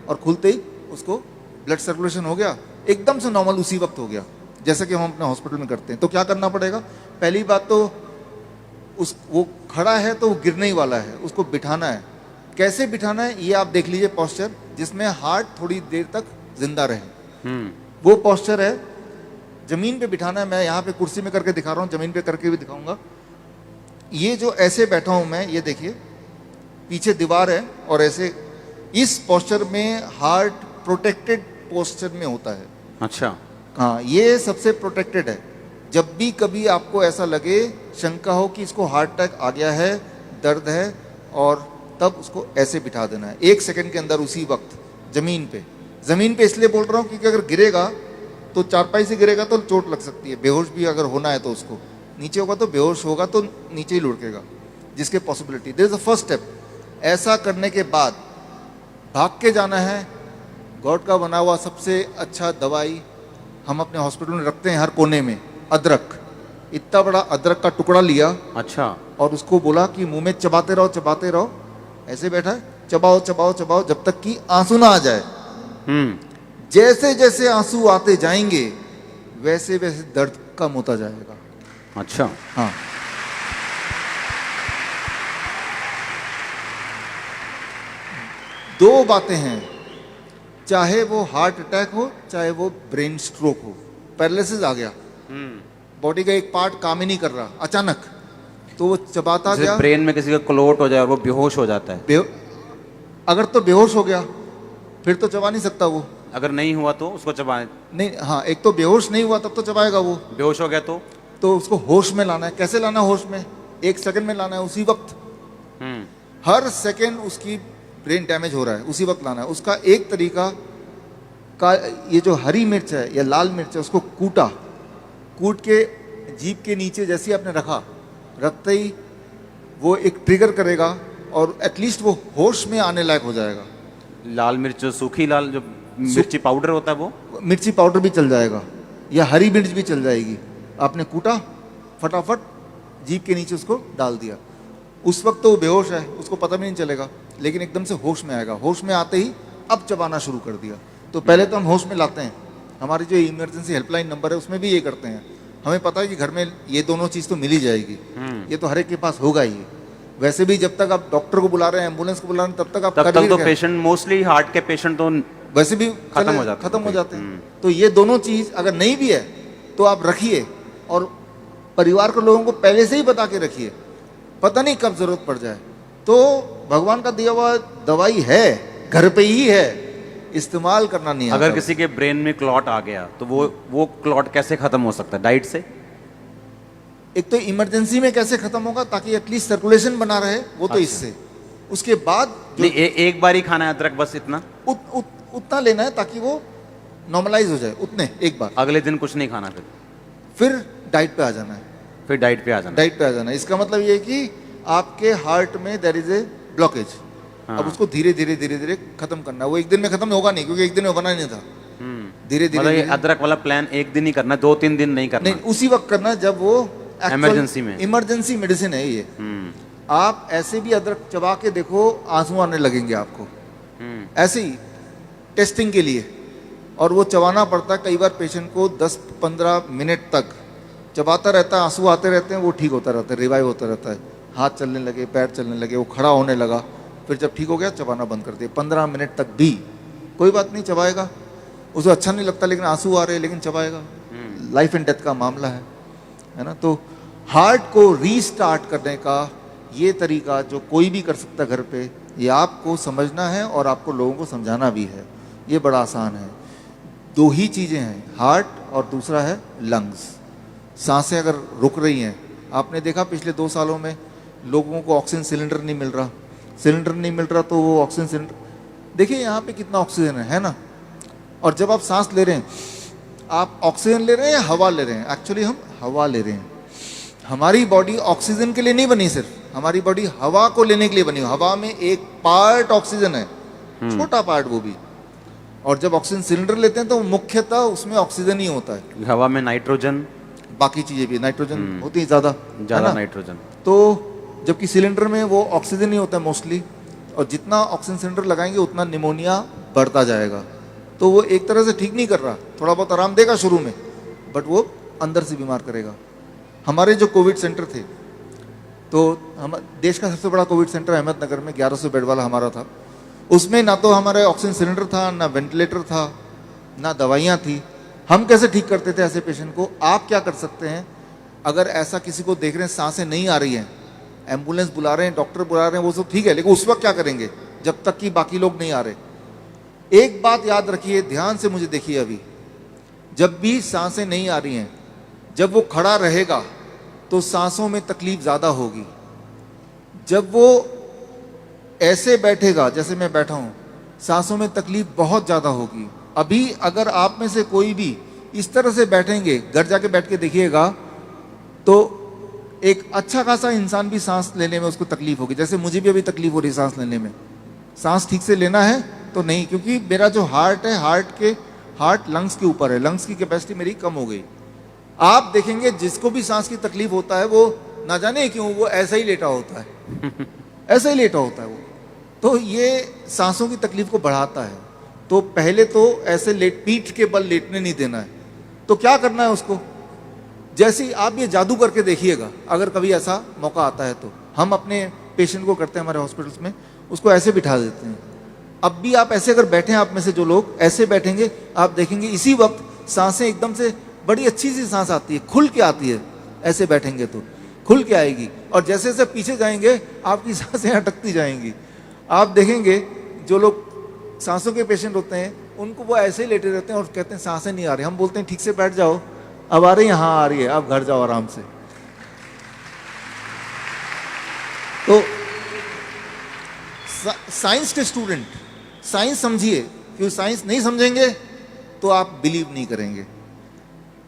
और खुलते ही उसको ब्लड सर्कुलेशन हो गया, एकदम से नॉर्मल उसी वक्त हो गया, जैसा कि हम अपने हॉस्पिटल में करते हैं। तो क्या करना पड़ेगा? पहली बात तो वो खड़ा है तो वो गिरने ही वाला है, उसको बिठाना है। कैसे बिठाना है ये आप देख लीजिए, पोस्चर जिसमें हार्ट थोड़ी देर तक जिंदा रहे, वो पोस्चर है। जमीन पे बिठाना है, मैं यहाँ पे कुर्सी में करके दिखा रहा हूँ, जमीन पे करके भी दिखाऊंगा। ये जो ऐसे बैठा हूँ मैं, ये देखिए पीछे दीवार है, और ऐसे इस पोस्चर में हार्ट प्रोटेक्टेड पोस्चर में होता है। अच्छा, हाँ, ये सबसे प्रोटेक्टेड है। जब भी कभी आपको ऐसा लगे, शंका हो कि इसको हार्ट अटैक आ गया है, दर्द है, और तब उसको ऐसे बिठा देना है 1 सेकंड के अंदर, उसी वक्त जमीन पे। जमीन पे इसलिए बोल रहा हूँ क्योंकि अगर गिरेगा तो चारपाई से गिरेगा तो चोट लग सकती है, बेहोश भी अगर होना है तो उसको, नीचे होगा तो बेहोश होगा तो नीचे ही लुढ़केगा, जिसके possibility. This is the first step. ऐसा करने के बाद भाग के जाना है। गॉड का बना हुआ सबसे अच्छा दवाई हम अपने हॉस्पिटल में रखते हैं हर कोने में, अदरक। इतना बड़ा अदरक का टुकड़ा लिया, अच्छा, और उसको बोला कि मुंह में चबाते रहो। ऐसे बैठा है, चबाओ जब तक कि आंसू ना आ जाए। जैसे जैसे आंसू आते जाएंगे वैसे वैसे दर्द कम होता जाएगा। अच्छा, हाँ, दो बातें हैं, चाहे वो हार्ट अटैक हो, चाहे वो ब्रेन स्ट्रोक हो, पैरालिसिस आ गया, बॉडी का एक पार्ट काम ही नहीं कर रहा अचानक, तो वो चबाता गया। ब्रेन में किसी का क्लोट हो जाए और वो बेहोश हो जाता है। अगर तो बेहोश हो गया फिर तो चबा नहीं सकता वो। अगर नहीं हुआ तो उसको चबा नहीं, हाँ, एक तो बेहोश नहीं हुआ तब तो चबाएगा वो। बेहोश हो गया तो उसको होश में लाना है। कैसे लाना है होश में? 1 सेकंड में लाना है, उसी वक्त। हर सेकंड उसकी ब्रेन डैमेज हो रहा है, उसी वक्त लाना है। उसका एक तरीका का ये जो हरी मिर्च है या लाल मिर्च है उसको कूट के जीभ के नीचे जैसे ही आपने रखते ही वो एक ट्रिगर करेगा और एटलीस्ट वो होश में आने लायक हो जाएगा। लाल मिर्च जो सूखी लाल जो मिर्ची पाउडर होता है वो मिर्ची पाउडर भी चल जाएगा या हरी मिर्च भी चल जाएगी। आपने कूटा, फटाफट जीभ के नीचे उसको डाल दिया, उस वक्त तो वो बेहोश है, उसको पता भी नहीं चलेगा, लेकिन एकदम से होश में आएगा। होश में आते ही अब चबाना शुरू कर दिया। तो पहले तो हम होश में लाते हैं, हमारी जो इमरजेंसी हेल्पलाइन नंबर है उसमें भी ये करते हैं। हमें पता है कि घर में ये दोनों चीज़ तो मिल ही जाएगी, ये तो हर एक के पास होगा ही। वैसे भी जब तक आप डॉक्टर को बुला रहे हैं, एम्बुलेंस को बुला रहे हैं, तब तक आप तब तक तो पेशेंट, मोस्टली हार्ट के पेशेंट तो वैसे भी खत्म हो जाते हैं। तो ये दोनों चीज़ अगर नहीं भी है तो आप रखिए और परिवार के लोगों को पहले से ही बता के रखिए, पता नहीं कब जरूरत पड़ जाए। तो भगवान का दिया हुआ दवाई है, घर पे ही है, इस्तेमाल करना नहीं आता। अगर किसी के ब्रेन में क्लॉट आ गया तो वो क्लॉट कैसे खत्म हो सकता है? डाइट से? एक तो इमरजेंसी में कैसे खत्म होगा ताकि एटलीस्ट सर्कुलेशन बना रहे, वो तो अच्छा। इससे। उसके बाद नहीं, एक बार ही खाना है अदरक, बस इतना? उतना लेना है ताकि वो नॉर्मलाइज हो जाए, उतने एक बार। अगले दिन कुछ नहीं खाना, फिर डाइट पे आ जाना है। फिर डाइट पे आ जाना। डाइट पे आ जाना है, इसका मतलब ये है कि आपके हार्ट में देयर इज ए ब्लॉकेज। हाँ। अब उसको धीरे धीरे खत्म करना है। वो एक दिन में खत्म होगा नहीं, क्योंकि एक दिन में होना नहीं था। धीरे मतलब ये अदरक वाला प्लान एक दिन ही करना, 2-3 दिन नहीं करना। नहीं, उसी वक्त करना जब वो इमरजेंसी में। इमरजेंसी मेडिसिन है ये। आप ऐसे भी अदरक चबा के देखो, आंसू आने लगेंगे आपको, ऐसे ही टेस्टिंग के लिए। और वो चबाना पड़ता है कई बार पेशेंट को 10-15 मिनट तक चबाता रहता है, आंसू आते रहते हैं, वो ठीक होता रहता है, रिवाइव होता रहता है। हाथ चलने लगे, पैर चलने लगे, वो खड़ा होने लगा, फिर जब ठीक हो गया चबाना बंद कर दिया। 15 मिनट तक भी कोई बात नहीं, चबाएगा। उसे अच्छा नहीं लगता लेकिन आंसू आ रहे हैं, लेकिन चबाएगा। लाइफ एंड डेथ का मामला है ना। तो हार्ट को रीस्टार्ट करने का ये तरीका जो कोई भी कर सकता है घर पे, ये आपको समझना है और आपको लोगों को समझाना भी है। ये बड़ा आसान है। 2 ही चीज़ें हैं, हार्ट और दूसरा है लंग्स। सांसें अगर रुक रही हैं, आपने देखा पिछले 2 सालों में लोगों को ऑक्सीजन सिलेंडर नहीं मिल रहा। सिलेंडर नहीं मिल रहा तो वो ऑक्सीजन सिलेंडर, देखिए यहाँ पे कितना ऑक्सीजन है ना। और जब आप सांस ले रहे हैं, आप ऑक्सीजन ले रहे हैं या हवा ले रहे हैं? एक्चुअली हम हवा ले रहे हैं। हमारी बॉडी ऑक्सीजन के लिए नहीं बनी, सिर्फ हमारी बॉडी हवा को लेने के लिए बनी। हवा में एक पार्ट ऑक्सीजन है, छोटा पार्ट वो भी। और जब ऑक्सीजन सिलेंडर लेते हैं तो मुख्यतः उसमें ऑक्सीजन ही होता है। हवा में नाइट्रोजन, बाकी चीजें भी, नाइट्रोजन होती है ज्यादा नाइट्रोजन। तो जबकि सिलेंडर में वो ऑक्सीजन ही होता है मोस्टली, और जितना ऑक्सीजन सिलेंडर लगाएंगे उतना निमोनिया बढ़ता जाएगा। तो वो एक तरह से ठीक नहीं कर रहा, थोड़ा बहुत आराम देगा शुरू में, बट वो अंदर से बीमार करेगा। हमारे जो कोविड सेंटर थे, तो हम देश का सबसे बड़ा कोविड सेंटर अहमदनगर में 1100 बेड वाला हमारा था। उसमें ना तो हमारे ऑक्सीजन सिलेंडर था, ना वेंटिलेटर था, ना दवाइयाँ थी। हम कैसे ठीक करते थे ऐसे पेशेंट को? आप क्या कर सकते हैं, अगर ऐसा किसी को देख रहे हैं सांसें नहीं आ रही हैं, एम्बुलेंस बुला रहे हैं, डॉक्टर बुला रहे हैं, वो सब ठीक है, लेकिन उस वक्त क्या करेंगे जब तक कि बाकी लोग नहीं आ रहे? एक बात याद रखिए, ध्यान से मुझे देखिए। अभी जब भी सांसें नहीं आ रही हैं, जब वो खड़ा रहेगा तो सांसों में तकलीफ ज़्यादा होगी। जब वो ऐसे बैठेगा जैसे मैं बैठा हूँ, सांसों में तकलीफ बहुत ज़्यादा होगी। अभी अगर आप में से कोई भी इस तरह से बैठेंगे, घर जाके बैठ के देखिएगा, तो एक अच्छा खासा इंसान भी सांस लेने में उसको तकलीफ होगी। जैसे मुझे भी अभी तकलीफ हो रही है सांस लेने में। सांस ठीक से लेना है तो नहीं, क्योंकि मेरा जो हार्ट है, हार्ट लंग्स के ऊपर है, लंग्स की कैपेसिटी मेरी कम हो गई। आप देखेंगे जिसको भी सांस की तकलीफ होता है, वो ना जाने क्यों वो ऐसा ही लेटा होता है ऐसा ही लेटा होता है वो। तो ये सांसों की तकलीफ को बढ़ाता है। तो पहले तो ऐसे पीठ के बल लेटने नहीं देना है। तो क्या करना है उसको, जैसे ही आप ये जादू करके देखिएगा, अगर कभी ऐसा मौका आता है तो। हम अपने पेशेंट को करते हैं हमारे हॉस्पिटल्स में, उसको ऐसे बिठा देते हैं। अब भी आप ऐसे अगर बैठे हैं, आप में से जो लोग ऐसे बैठेंगे, आप देखेंगे इसी वक्त सांसें एकदम से बड़ी अच्छी सी सांस आती है, खुल के आती है। ऐसे बैठेंगे तो खुल के आएगी, और जैसे जैसे पीछे जाएंगे आपकी सांसें अटकती जाएंगी। आप देखेंगे जो लोग सांसों के पेशेंट होते हैं, उनको वो ऐसे ही लेटे रहते हैं और कहते हैं सांसें नहीं आ रही। हम बोलते हैं ठीक से बैठ जाओ, अब आ रही है, हाँ आ रही है, आप घर जाओ आराम से। तो साइंस के स्टूडेंट साइंस समझिए, क्योंकि साइंस नहीं समझेंगे तो आप बिलीव नहीं करेंगे।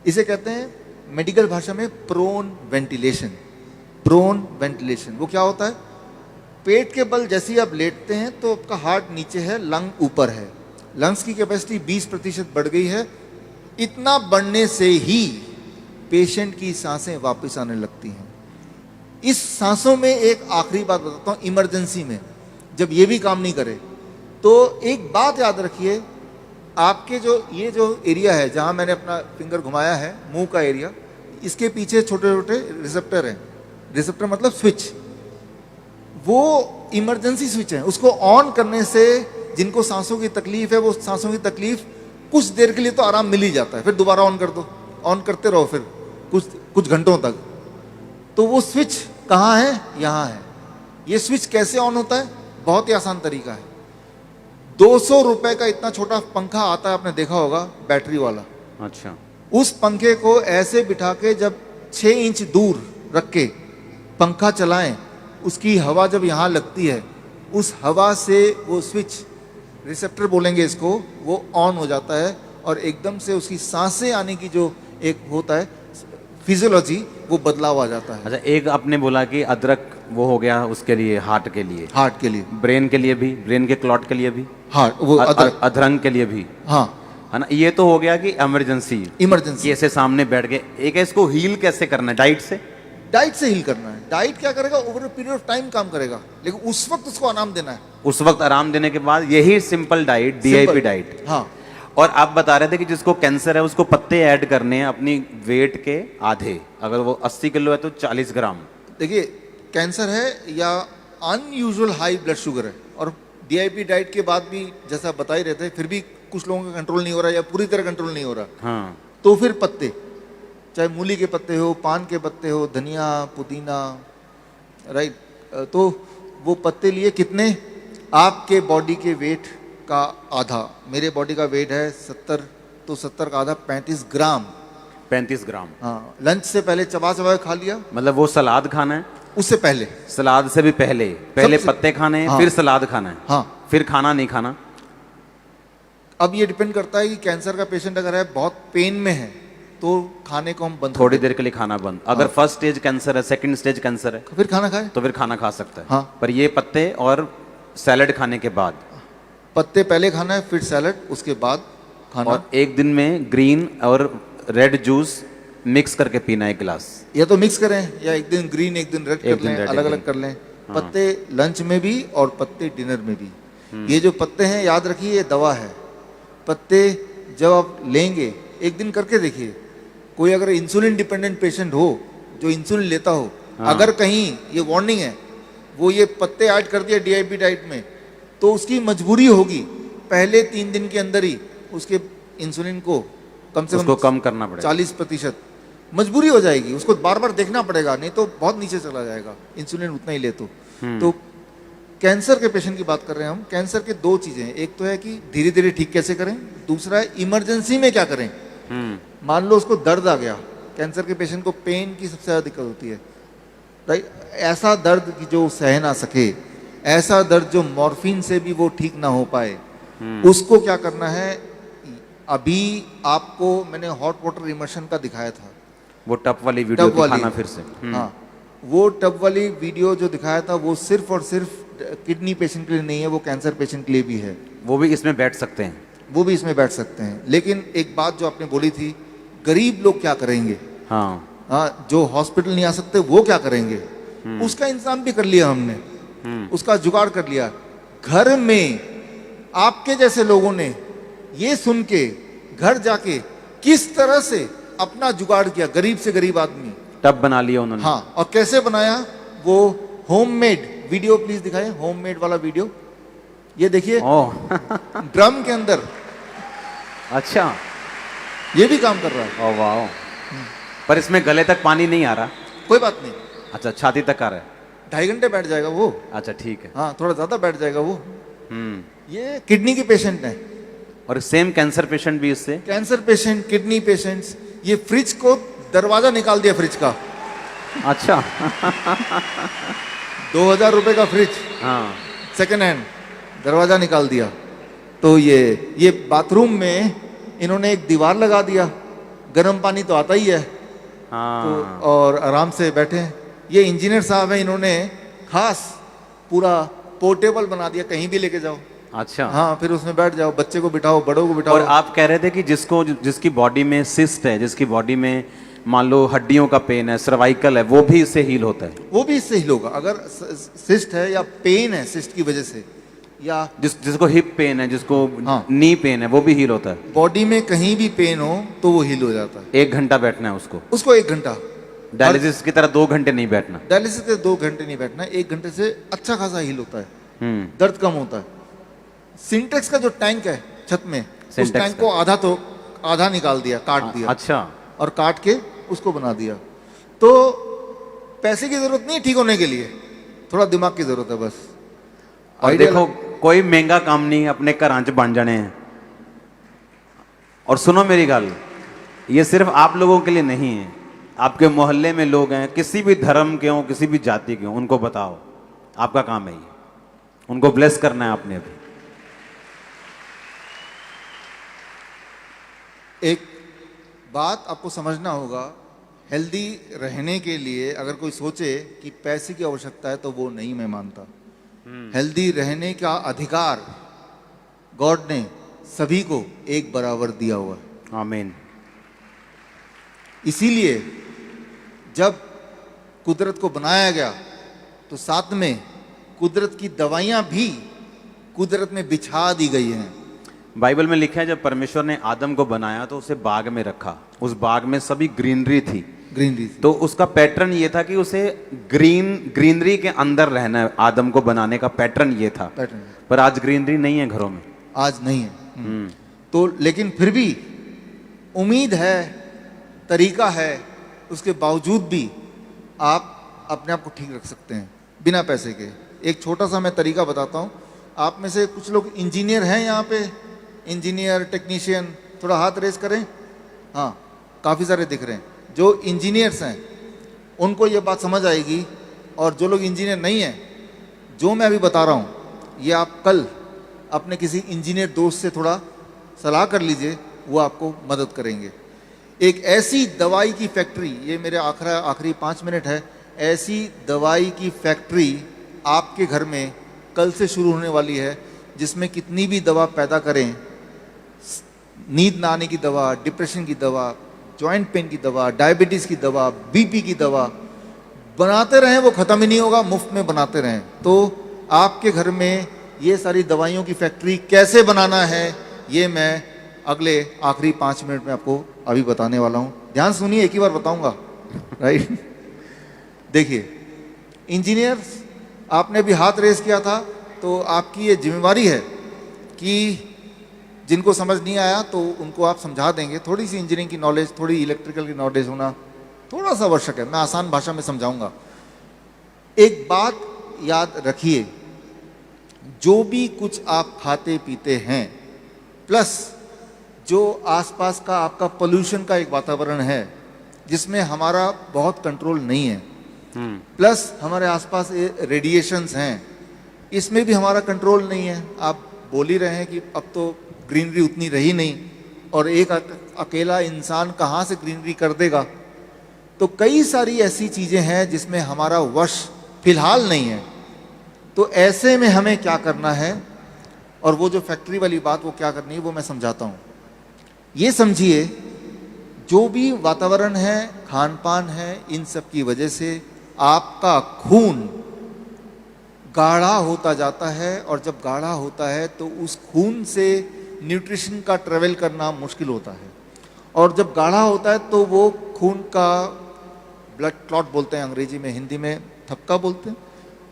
इसे कहते हैं मेडिकल भाषा में प्रोन वेंटिलेशन। प्रोन वेंटिलेशन वो क्या होता है? पेट के बल जैसे ही आप लेटते हैं तो आपका हार्ट नीचे है, लंग ऊपर है, लंग्स की कैपेसिटी 20% बढ़ गई है। इतना बढ़ने से ही पेशेंट की सांसें वापस आने लगती हैं। इस सांसों में एक आखिरी बात बताता हूँ, इमरजेंसी में जब ये भी काम नहीं करे तो एक बात याद रखिए, आपके ये जो एरिया है जहाँ मैंने अपना फिंगर घुमाया है, मुंह का एरिया, इसके पीछे छोटे छोटे रिसेप्टर हैं। रिसेप्टर मतलब स्विच, वो इमरजेंसी स्विच है। उसको ऑन करने से जिनको सांसों की तकलीफ है, वो सांसों की तकलीफ कुछ देर के लिए तो आराम मिल ही जाता है, फिर दोबारा ऑन कर दो, ऑन करते रहो फिर कुछ घंटों तक। तो वो स्विच कहाँ है? यहाँ है। ये स्विच कैसे ऑन होता है? बहुत ही आसान तरीका है। 200 रुपए का इतना छोटा पंखा आता है, आपने देखा होगा, बैटरी वाला। अच्छा। उस पंखे को ऐसे बिठा के जब 6 इंच दूर रख के पंखा चलाएं, उसकी हवा जब यहाँ लगती है, उस हवा से वो स्विच, रिसेप्टर बोलेंगे इसको, वो ऑन हो जाता है और एकदम से उसकी सांसें आने की जो एक होता है फिजियोलॉजी, वो बदलाव आ जाता है। अच्छा, एक आपने बोला कि अदरक वो हो गया उसके लिए, हार्ट के लिए, हार्ट के लिए, ब्रेन के लिए भी, ब्रेन के क्लॉट के लिए भी, हार्ट वो अदरक, अधरंग के लिए भी, हाँ है ना। ये तो हो गया कि इमरजेंसी ऐसे सामने बैठ गए। एक है इसको हील कैसे करना है? डाइट से। डाइट से हील करना है। डाइट क्या करेगा? Over a period of time काम करेगा, लेकिन उस वक्त उसको आराम देना है। उस वक्त आराम देने के बाद यही सिंपल डाइट, DIP डाइट। हाँ। और आप बता रहे थे कि जिसको कैंसर है उसको पत्ते ऐड करने हैं अपनी वेट के आधे। अगर वो 80 किलो है तो 40 ग्राम। देखिए, कैंसर है या अनयूजुअल हाई ब्लड शुगर है, और DIP डाइट के बाद भी जैसा बता ही रहे थे, फिर भी कुछ लोगों का कंट्रोल नहीं हो रहा या पूरी तरह कंट्रोल नहीं हो रहा, हाँ, तो फिर पत्ते, चाहे मूली के पत्ते हो, पान के पत्ते हो, धनिया, पुदीना, राइट, तो वो पत्ते लिए कितने? आपके बॉडी के वेट का आधा। मेरे बॉडी का वेट है 70, तो 70 का आधा 35 ग्राम। 35 ग्राम। हाँ, लंच से पहले चबा चबा के खा लिया। मतलब वो सलाद खाना है? उससे पहले, सलाद से भी पहले पत्ते खाने हैं, हाँ, फिर सलाद खाना है, हाँ, फिर खाना नहीं खाना। अब ये डिपेंड करता है कि कैंसर का पेशेंट अगर है, बहुत पेन में है, तो खाने को हम बंद, थोड़ी देर के लिए खाना बंद। अगर फर्स्ट स्टेज कैंसर है, सेकंड स्टेज कैंसर है, फिर खाना खाए, तो फिर खाना खा सकता है। हाँ। पर ये पत्ते और सैलड खाने के बाद, पत्ते पहले खाना है, फिर सैलड, उसके बाद खाना। और एक दिन में ग्रीन और रेड जूस मिक्स करके पीना है, एक गिलास। या तो मिक्स करें, या एक दिन ग्रीन एक दिन रेड कर लें, अलग अलग कर लें। पत्ते लंच में भी और पत्ते डिनर में भी। ये जो पत्ते हैं, याद रखिए, ये दवा है। पत्ते जब आप लेंगे, एक दिन करके देखिए, कोई अगर इंसुलिन डिपेंडेंट पेशेंट हो, जो इंसुलिन लेता हो, अगर कहीं ये वार्निंग है, वो ये पत्ते ऐड कर दिया DIP डाइट में, तो उसकी मजबूरी होगी पहले 3 दिन के अंदर ही उसके इंसुलिन को कम से कम कम करना पड़ेगा। 40% मजबूरी हो जाएगी, उसको बार बार देखना पड़ेगा, नहीं तो बहुत नीचे चला जाएगा इंसुलिन उतना ही ले तो कैंसर के पेशेंट की बात कर रहे हैं हम। कैंसर के 2 चीजें हैं, एक तो है कि धीरे धीरे ठीक कैसे करें, दूसरा है इमरजेंसी में क्या करें। मान लो उसको दर्द आ गया, कैंसर के पेशेंट को पेन की सबसे ज्यादा दिक्कत होती है, राइट। ऐसा दर्द कि जो सह ना सके, ऐसा दर्द जो मॉर्फिन से भी वो ठीक ना हो पाए, उसको क्या करना है? अभी आपको मैंने हॉट वाटर इमर्शन का दिखाया था, वो टप वाली वीडियो दिखाना फिर से। हाँ, वो टब वाली वीडियो जो दिखाया था, वो सिर्फ और सिर्फ किडनी पेशेंट के लिए नहीं है, वो कैंसर पेशेंट के लिए भी है। वो भी इसमें बैठ सकते हैं, वो भी इसमें बैठ सकते हैं। लेकिन एक बात जो आपने बोली थी, गरीब लोग क्या करेंगे? हाँ, जो हॉस्पिटल नहीं आ सकते वो क्या करेंगे? उसका इंतजाम भी कर लिया हमने, उसका जुगाड़ कर लिया। घर में आपके जैसे लोगों ने ये सुन के घर जाके किस तरह से अपना जुगाड़ किया, गरीब से गरीब आदमी, टब बना लिया उन्होंने। हाँ, और कैसे बनाया? वो होममेड वीडियो, प्लीज दिखाएं होममेड वाला वीडियो। ये देखिए, ड्रम के अंदर। अच्छा, ये भी काम कर रहा है। ओह वाह। पर इसमें गले तक पानी नहीं आ रहा। कोई बात नहीं। अच्छा, छाती तक आ रहा है। 2.5 घंटे बैठ जाएगा वो। अच्छा, ठीक है। हाँ, थोड़ा ज्यादा बैठ जाएगा वो। ये किडनी के पेशेंट हैं, और सेम कैंसर पेशेंट भी इससे। Cancer patient, kidney patients. ये फ्रिज को दरवाजा निकाल दिया, फ्रिज का। अच्छा। 2000 रुपए का फ्रिज, हाँ, सेकेंड हैंड, दरवाजा निकाल दिया। तो ये बाथरूम में इन्होंने एक दीवार लगा दिया, गर्म पानी तो आता ही है, तो हाँ और आराम से बैठे हैं। ये इंजीनियर साहब हैं, इन्होंने खास पूरा पोर्टेबल बना दिया, कहीं भी लेके जाओ। अच्छा। हाँ, फिर उसमें बैठ जाओ, बच्चे को बिठाओ, बड़ों को बिठाओ। और आप कह रहे थे कि जिसकी बॉडी में सिस्ट है, जिसकी बॉडी में मान लो हड्डियों का पेन है, सर्वाइकल है, वो भी इससे हील होता है? वो भी इससे हील होगा। अगर सिस्ट है या पेन है सिस्ट की वजह से, या जिसको हिप पेन है, जिसको हाँ। नी पेन है, वो भी हील होता है? बॉडी में कहीं भी पेन हो तो वो हील हो जाता है। 1 घंटा बैठना है उसको? उसको 1 घंटा, डायलिसिस की तरह 2 घंटे नहीं बैठना? डायलिसिस के 2 घंटे नहीं बैठना, 1 घंटे से अच्छा खासा हील होता है, दर्द कम होता है। सिंटेक्स का जो टैंक है छत में, उस सिंटेक्स टैंक को आधा निकाल दिया, काट दिया, अच्छा। और काट के उसको बना दिया। तो पैसे की जरूरत नहीं है ठीक होने के लिए, थोड़ा दिमाग की जरूरत है बस। और देखो, कोई महंगा काम नहीं, अपने घर च बन जाने हैं। और सुनो मेरी गल, ये सिर्फ आप लोगों के लिए नहीं है, आपके मोहल्ले में लोग हैं, किसी भी धर्म के हों, किसी भी जाति के हों, उनको बताओ, आपका काम है ये, उनको ब्लेस करना है आपने अभी। एक बात आपको समझना होगा, हेल्दी रहने के लिए अगर कोई सोचे कि पैसे की आवश्यकता है तो वो नहीं, मैं मानता। हेल्दी रहने का अधिकार गॉड ने सभी को एक बराबर दिया हुआ है। आमीन। इसीलिए जब कुदरत को बनाया गया तो साथ में कुदरत की दवाइयां भी कुदरत में बिछा दी गई हैं। बाइबल में लिखा है, जब परमेश्वर ने आदम को बनाया तो उसे बाग में रखा, उस बाग में सभी ग्रीनरी थी, तो उसका पैटर्न ये था कि उसे ग्रीनरी के अंदर रहना है। आदम को बनाने का पैटर्न ये था, पर आज ग्रीनरी नहीं है घरों में, आज नहीं है। तो लेकिन फिर भी उम्मीद है, तरीका है, उसके बावजूद भी आप अपने आप को ठीक रख सकते हैं बिना पैसे के। एक छोटा सा मैं तरीका बताता हूँ। आप में से कुछ लोग इंजीनियर हैं यहाँ पे, इंजीनियर, टेक्नीशियन, थोड़ा हाथ रेस करें। हाँ, काफ़ी सारे दिख रहे हैं। जो इंजीनियर्स हैं उनको ये बात समझ आएगी, और जो लोग इंजीनियर नहीं हैं, जो मैं अभी बता रहा हूँ ये आप कल अपने किसी इंजीनियर दोस्त से थोड़ा सलाह कर लीजिए, वो आपको मदद करेंगे। एक ऐसी दवाई की फैक्ट्री, ये मेरे आखिरी 5 मिनट है, ऐसी दवाई की फैक्ट्री आपके घर में कल से शुरू होने वाली है, जिसमें कितनी भी दवा पैदा करें, नींद ना आने की दवा, डिप्रेशन की दवा, जॉइंट पेन की दवा, डायबिटीज़ की दवा, बीपी की दवा बनाते रहें, वो ख़त्म ही नहीं होगा, मुफ्त में बनाते रहें। तो आपके घर में ये सारी दवाइयों की फैक्ट्री कैसे बनाना है, ये मैं अगले आखिरी 5 मिनट में आपको अभी बताने वाला हूँ। ध्यान सुनिए, एक ही बार बताऊँगा, राइट। देखिए, इंजीनियर्स, आपने भी हाथ रेस किया था, तो आपकी ये जिम्मेवारी है कि जिनको समझ नहीं आया तो उनको आप समझा देंगे। थोड़ी सी इंजीनियरिंग की नॉलेज, थोड़ी इलेक्ट्रिकल की नॉलेज होना थोड़ा सा आवश्यक है। मैं आसान भाषा में समझाऊंगा। एक बात याद रखिए, जो भी कुछ आप खाते पीते हैं, प्लस जो आसपास का आपका पोल्यूशन का एक वातावरण है जिसमें हमारा बहुत कंट्रोल नहीं है, प्लस हमारे आसपास रेडिएशंस हैं, इसमें भी हमारा कंट्रोल नहीं है। आप बोल ही रहे हैं कि अब तो ग्रीनरी उतनी रही नहीं, और एक अकेला इंसान कहाँ से ग्रीनरी कर देगा। तो कई सारी ऐसी चीज़ें हैं जिसमें हमारा वश फिलहाल नहीं है। तो ऐसे में हमें क्या करना है, और वो जो फैक्ट्री वाली बात वो क्या करनी है, वो मैं समझाता हूँ। ये समझिए, जो भी वातावरण है, खान पान है, इन सब की वजह से आपका खून गाढ़ा होता जाता है, और जब गाढ़ा होता है तो उस खून से न्यूट्रिशन का ट्रेवल करना मुश्किल होता है, और जब गाढ़ा होता है तो वो खून का ब्लड क्लॉट बोलते हैं अंग्रेजी में, हिंदी में थक्का बोलते हैं,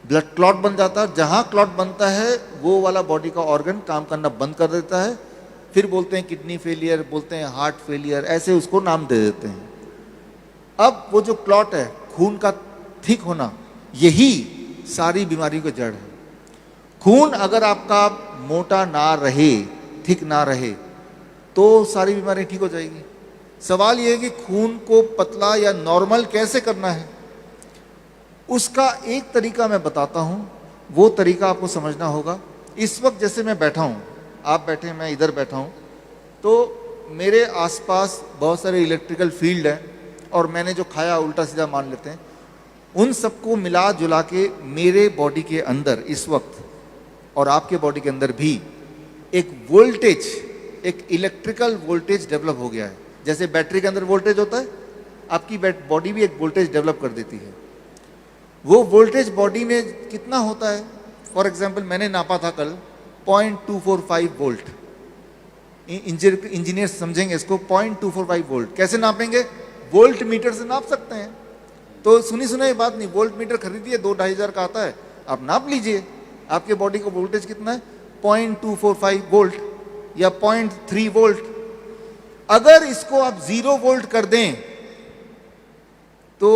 ब्लड क्लॉट बन जाता है। जहाँ क्लॉट बनता है वो वाला बॉडी का ऑर्गन काम करना बंद कर देता है, फिर बोलते हैं किडनी फेलियर, बोलते हैं हार्ट फेलियर, ऐसे उसको नाम दे देते हैं। अब वो जो क्लॉट है, खून का थिक होना, यही सारी बीमारियों की जड़ है। खून अगर आपका मोटा ना रहे, थिक ना रहे, तो सारी बीमारियां ठीक हो जाएगी। सवाल यह है कि खून को पतला या नॉर्मल कैसे करना है। उसका एक तरीका मैं बताता हूं, वो तरीका आपको समझना होगा। इस वक्त जैसे मैं बैठा हूं, आप बैठे, मैं इधर बैठा हूं, तो मेरे आसपास बहुत सारे इलेक्ट्रिकल फील्ड हैं और मैंने जो खाया उल्टा सीधा मान लेते हैं, उन सबको मिला जुला के मेरे बॉडी के अंदर इस वक्त और आपके बॉडी के अंदर भी एक वोल्टेज, एक इलेक्ट्रिकल वोल्टेज डेवलप हो गया है। जैसे बैटरी के अंदर वोल्टेज होता है, आपकी बॉडी भी एक वोल्टेज डेवलप कर देती है। वो वोल्टेज बॉडी में कितना होता है, फॉर एग्जाम्पल मैंने नापा था कल 0.245 वोल्ट। इंजीनियर समझेंगे इसको, 0.245 वोल्ट कैसे नापेंगे? वोल्ट मीटर से नाप सकते हैं। तो सुनी सुनाई बात नहीं, वोल्ट मीटर खरीदिए, 2-2.5 हज़ार का आता है, आप नाप लीजिए आपके बॉडी का वोल्टेज कितना है, 0.245 वोल्ट या 0.3 वोल्ट। अगर इसको आप 0 वोल्ट कर दें तो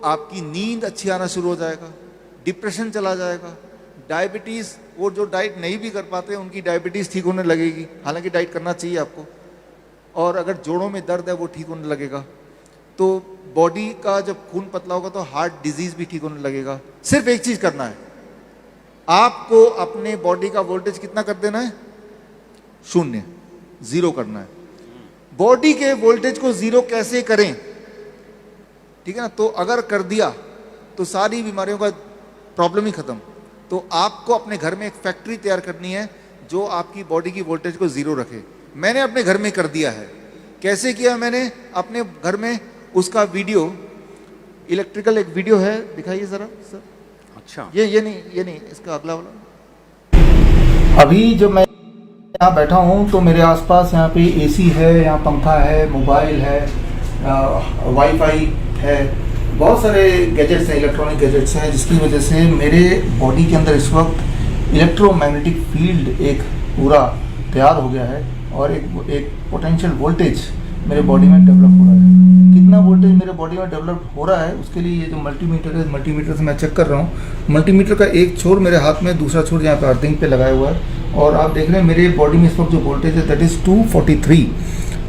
आपकी नींद अच्छी आना शुरू हो जाएगा, डिप्रेशन चला जाएगा, डायबिटीज़, वो जो डाइट नहीं भी कर पाते उनकी डायबिटीज़ ठीक होने लगेगी, हालांकि डाइट करना चाहिए आपको। और अगर जोड़ों में दर्द है वो ठीक होने लगेगा। तो बॉडी का जब खून पतला होगा तो हार्ट डिजीज़ भी ठीक होने लगेगा। सिर्फ एक चीज़ करना है, आपको अपने बॉडी का वोल्टेज कितना कर देना है? 0, 0 करना है। बॉडी के वोल्टेज को 0 कैसे करें, ठीक है ना? तो अगर कर दिया तो सारी बीमारियों का प्रॉब्लम ही खत्म। तो आपको अपने घर में एक फैक्ट्री तैयार करनी है जो आपकी बॉडी की वोल्टेज को 0 रखे। मैंने अपने घर में कर दिया है। कैसे किया मैंने अपने घर में? उसका वीडियो, इलेक्ट्रिकल एक वीडियो है, दिखाइए जरा सर। अच्छा, ये नहीं, इसका अगला वाला। अभी जो मैं यहाँ बैठा हूँ तो मेरे आसपास यहाँ पे एसी है, यहाँ पंखा है, मोबाइल है, वाईफाई है, बहुत सारे गैजेट्स हैं, इलेक्ट्रॉनिक गैजेट्स हैं, जिसकी वजह से मेरे बॉडी के अंदर इस वक्त इलेक्ट्रोमैग्नेटिक फील्ड एक पूरा तैयार हो गया है और एक पोटेंशियल वोल्टेज मेरे बॉडी में डेवलप हो रहा है। कितना वोल्टेज मेरे बॉडी में डेवलप हो रहा है उसके लिए ये जो मल्टीमीटर है, मल्टीमीटर से मैं चेक कर रहा हूँ। मल्टीमीटर का एक छोर मेरे हाथ में, दूसरा छोर यहाँ पे अर्थिंग पे लगाया हुआ है और आप देख रहे हैं मेरे बॉडी में इस वक्त जो वोल्टेज है दैट इज़ 243,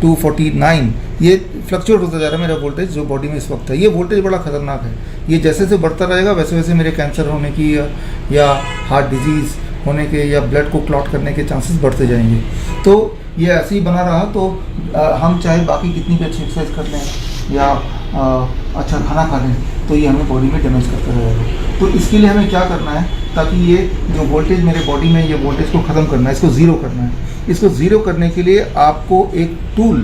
249। ये फ्लक्चुएट होता जा रहा है मेरा वोल्टेज जो बॉडी में इस वक्त है। ये वोल्टेज बड़ा खतरनाक है। ये जैसे जैसे बढ़ता रहेगा वैसे वैसे मेरे कैंसर होने की या हार्ट डिजीज़ होने के या ब्लड को क्लॉट करने के चांसेस बढ़ते जाएंगे। तो ये ऐसे ही बना रहा तो हम चाहे बाकी कितनी भी अच्छी एक्सरसाइज कर लें या अच्छा खाना खा लें तो ये हमें बॉडी में डैमेज करता रहेगा। तो इसके लिए हमें क्या करना है, ताकि ये जो वोल्टेज मेरे बॉडी में, ये वोल्टेज को ख़त्म करना है, इसको ज़ीरो करना है। इसको ज़ीरो करने के लिए आपको एक टूल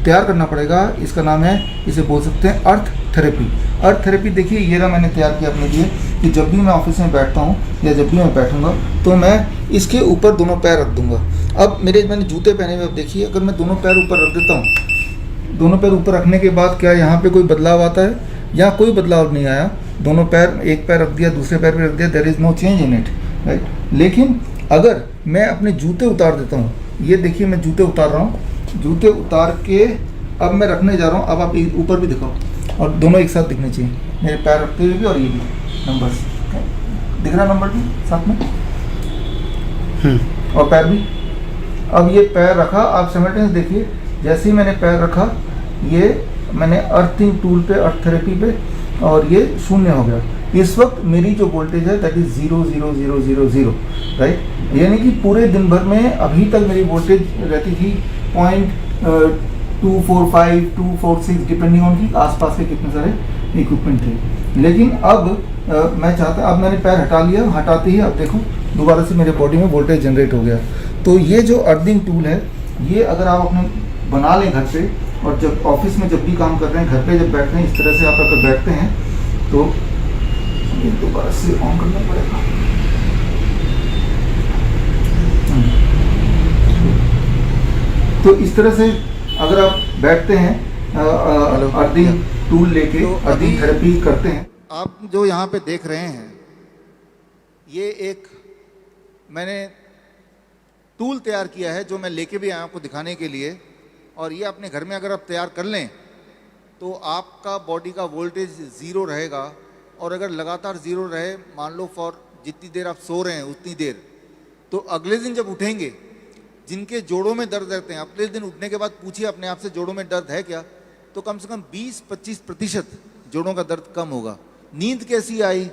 तैयार करना पड़ेगा। इसका नाम है, इसे बोल सकते हैं अर्थ थेरेपी। अर्थ थेरेपी देखिए ये रहा, मैंने तैयार किया अपने लिए कि जब भी मैं ऑफिस में बैठता हूँ या जब भी मैं बैठूंगा तो मैं इसके ऊपर दोनों पैर रख दूंगा। अब मैंने जूते पहने हुए, अब देखिए अगर मैं दोनों पैर ऊपर रख देता हूँ, दोनों पैर ऊपर रखने के बाद क्या यहाँ पे कोई बदलाव आता है? यहाँ कोई बदलाव नहीं आया। दोनों पैर, एक पैर रख दिया, दूसरे पैर पे रख दिया, there is no change in it, right. लेकिन अगर मैं अपने जूते उतार देता हूँ, ये देखिए मैं जूते उतार रहा हूँ, जूते उतार के अब मैं रखने जा रहा हूँ। अब आप ऊपर भी दिखाओ और दोनों एक साथ दिखने चाहिए, मेरे पैर रखते हुए भी और ये भी नंबर्स दिख रहा, नंबर भी साथ में और पैर भी। अब ये पैर रखा, आप सिमल्टेनियस देखिए, जैसे ही मैंने पैर रखा ये मैंने अर्थिंग टूल पे, अर्थ थेरेपी पे, और ये शून्य हो गया। इस वक्त मेरी जो वोल्टेज है दैट इज 00000, राइट। यानी कि पूरे दिन भर में अभी तक मेरी वोल्टेज रहती थी 0.245, 246 डिपेंडिंग ऑन की आसपास के कितने सारे इक्विपमेंट थे। लेकिन अब मैं चाहता, अब मैंने पैर हटा लिया, हटाते ही अब देखो दोबारा से मेरे बॉडी में वोल्टेज जनरेट हो गया। तो ये जो अर्थिंग टूल है, ये अगर आप अपने बना लें घर पे, और जब ऑफिस में जब भी काम कर रहे हैं, घर पे जब बैठते हैं, इस तरह से आप अगर बैठते हैं तो ये दोबारा से ऑन करना पड़ेगा। तो इस तरह से अगर आप बैठते हैं, अर्थिंग टूल लेके तो अर्थिंग थेरेपी करते हैं। आप जो यहाँ पे देख रहे हैं, ये एक मैंने टूल तैयार किया है जो मैं लेके भी आया आपको दिखाने के लिए। और ये अपने घर में अगर आप तैयार कर लें तो आपका बॉडी का वोल्टेज 0 रहेगा। और अगर लगातार 0 रहे, मान लो फॉर जितनी देर आप सो रहे हैं उतनी देर, तो अगले दिन जब उठेंगे, जिनके जोड़ों में दर्द रहते हैं, अगले दिन उठने के बाद पूछिए अपने आप से जोड़ों में दर्द है क्या, तो कम से कम 20-25% जोड़ों का दर्द कम होगा। नींद कैसी आई,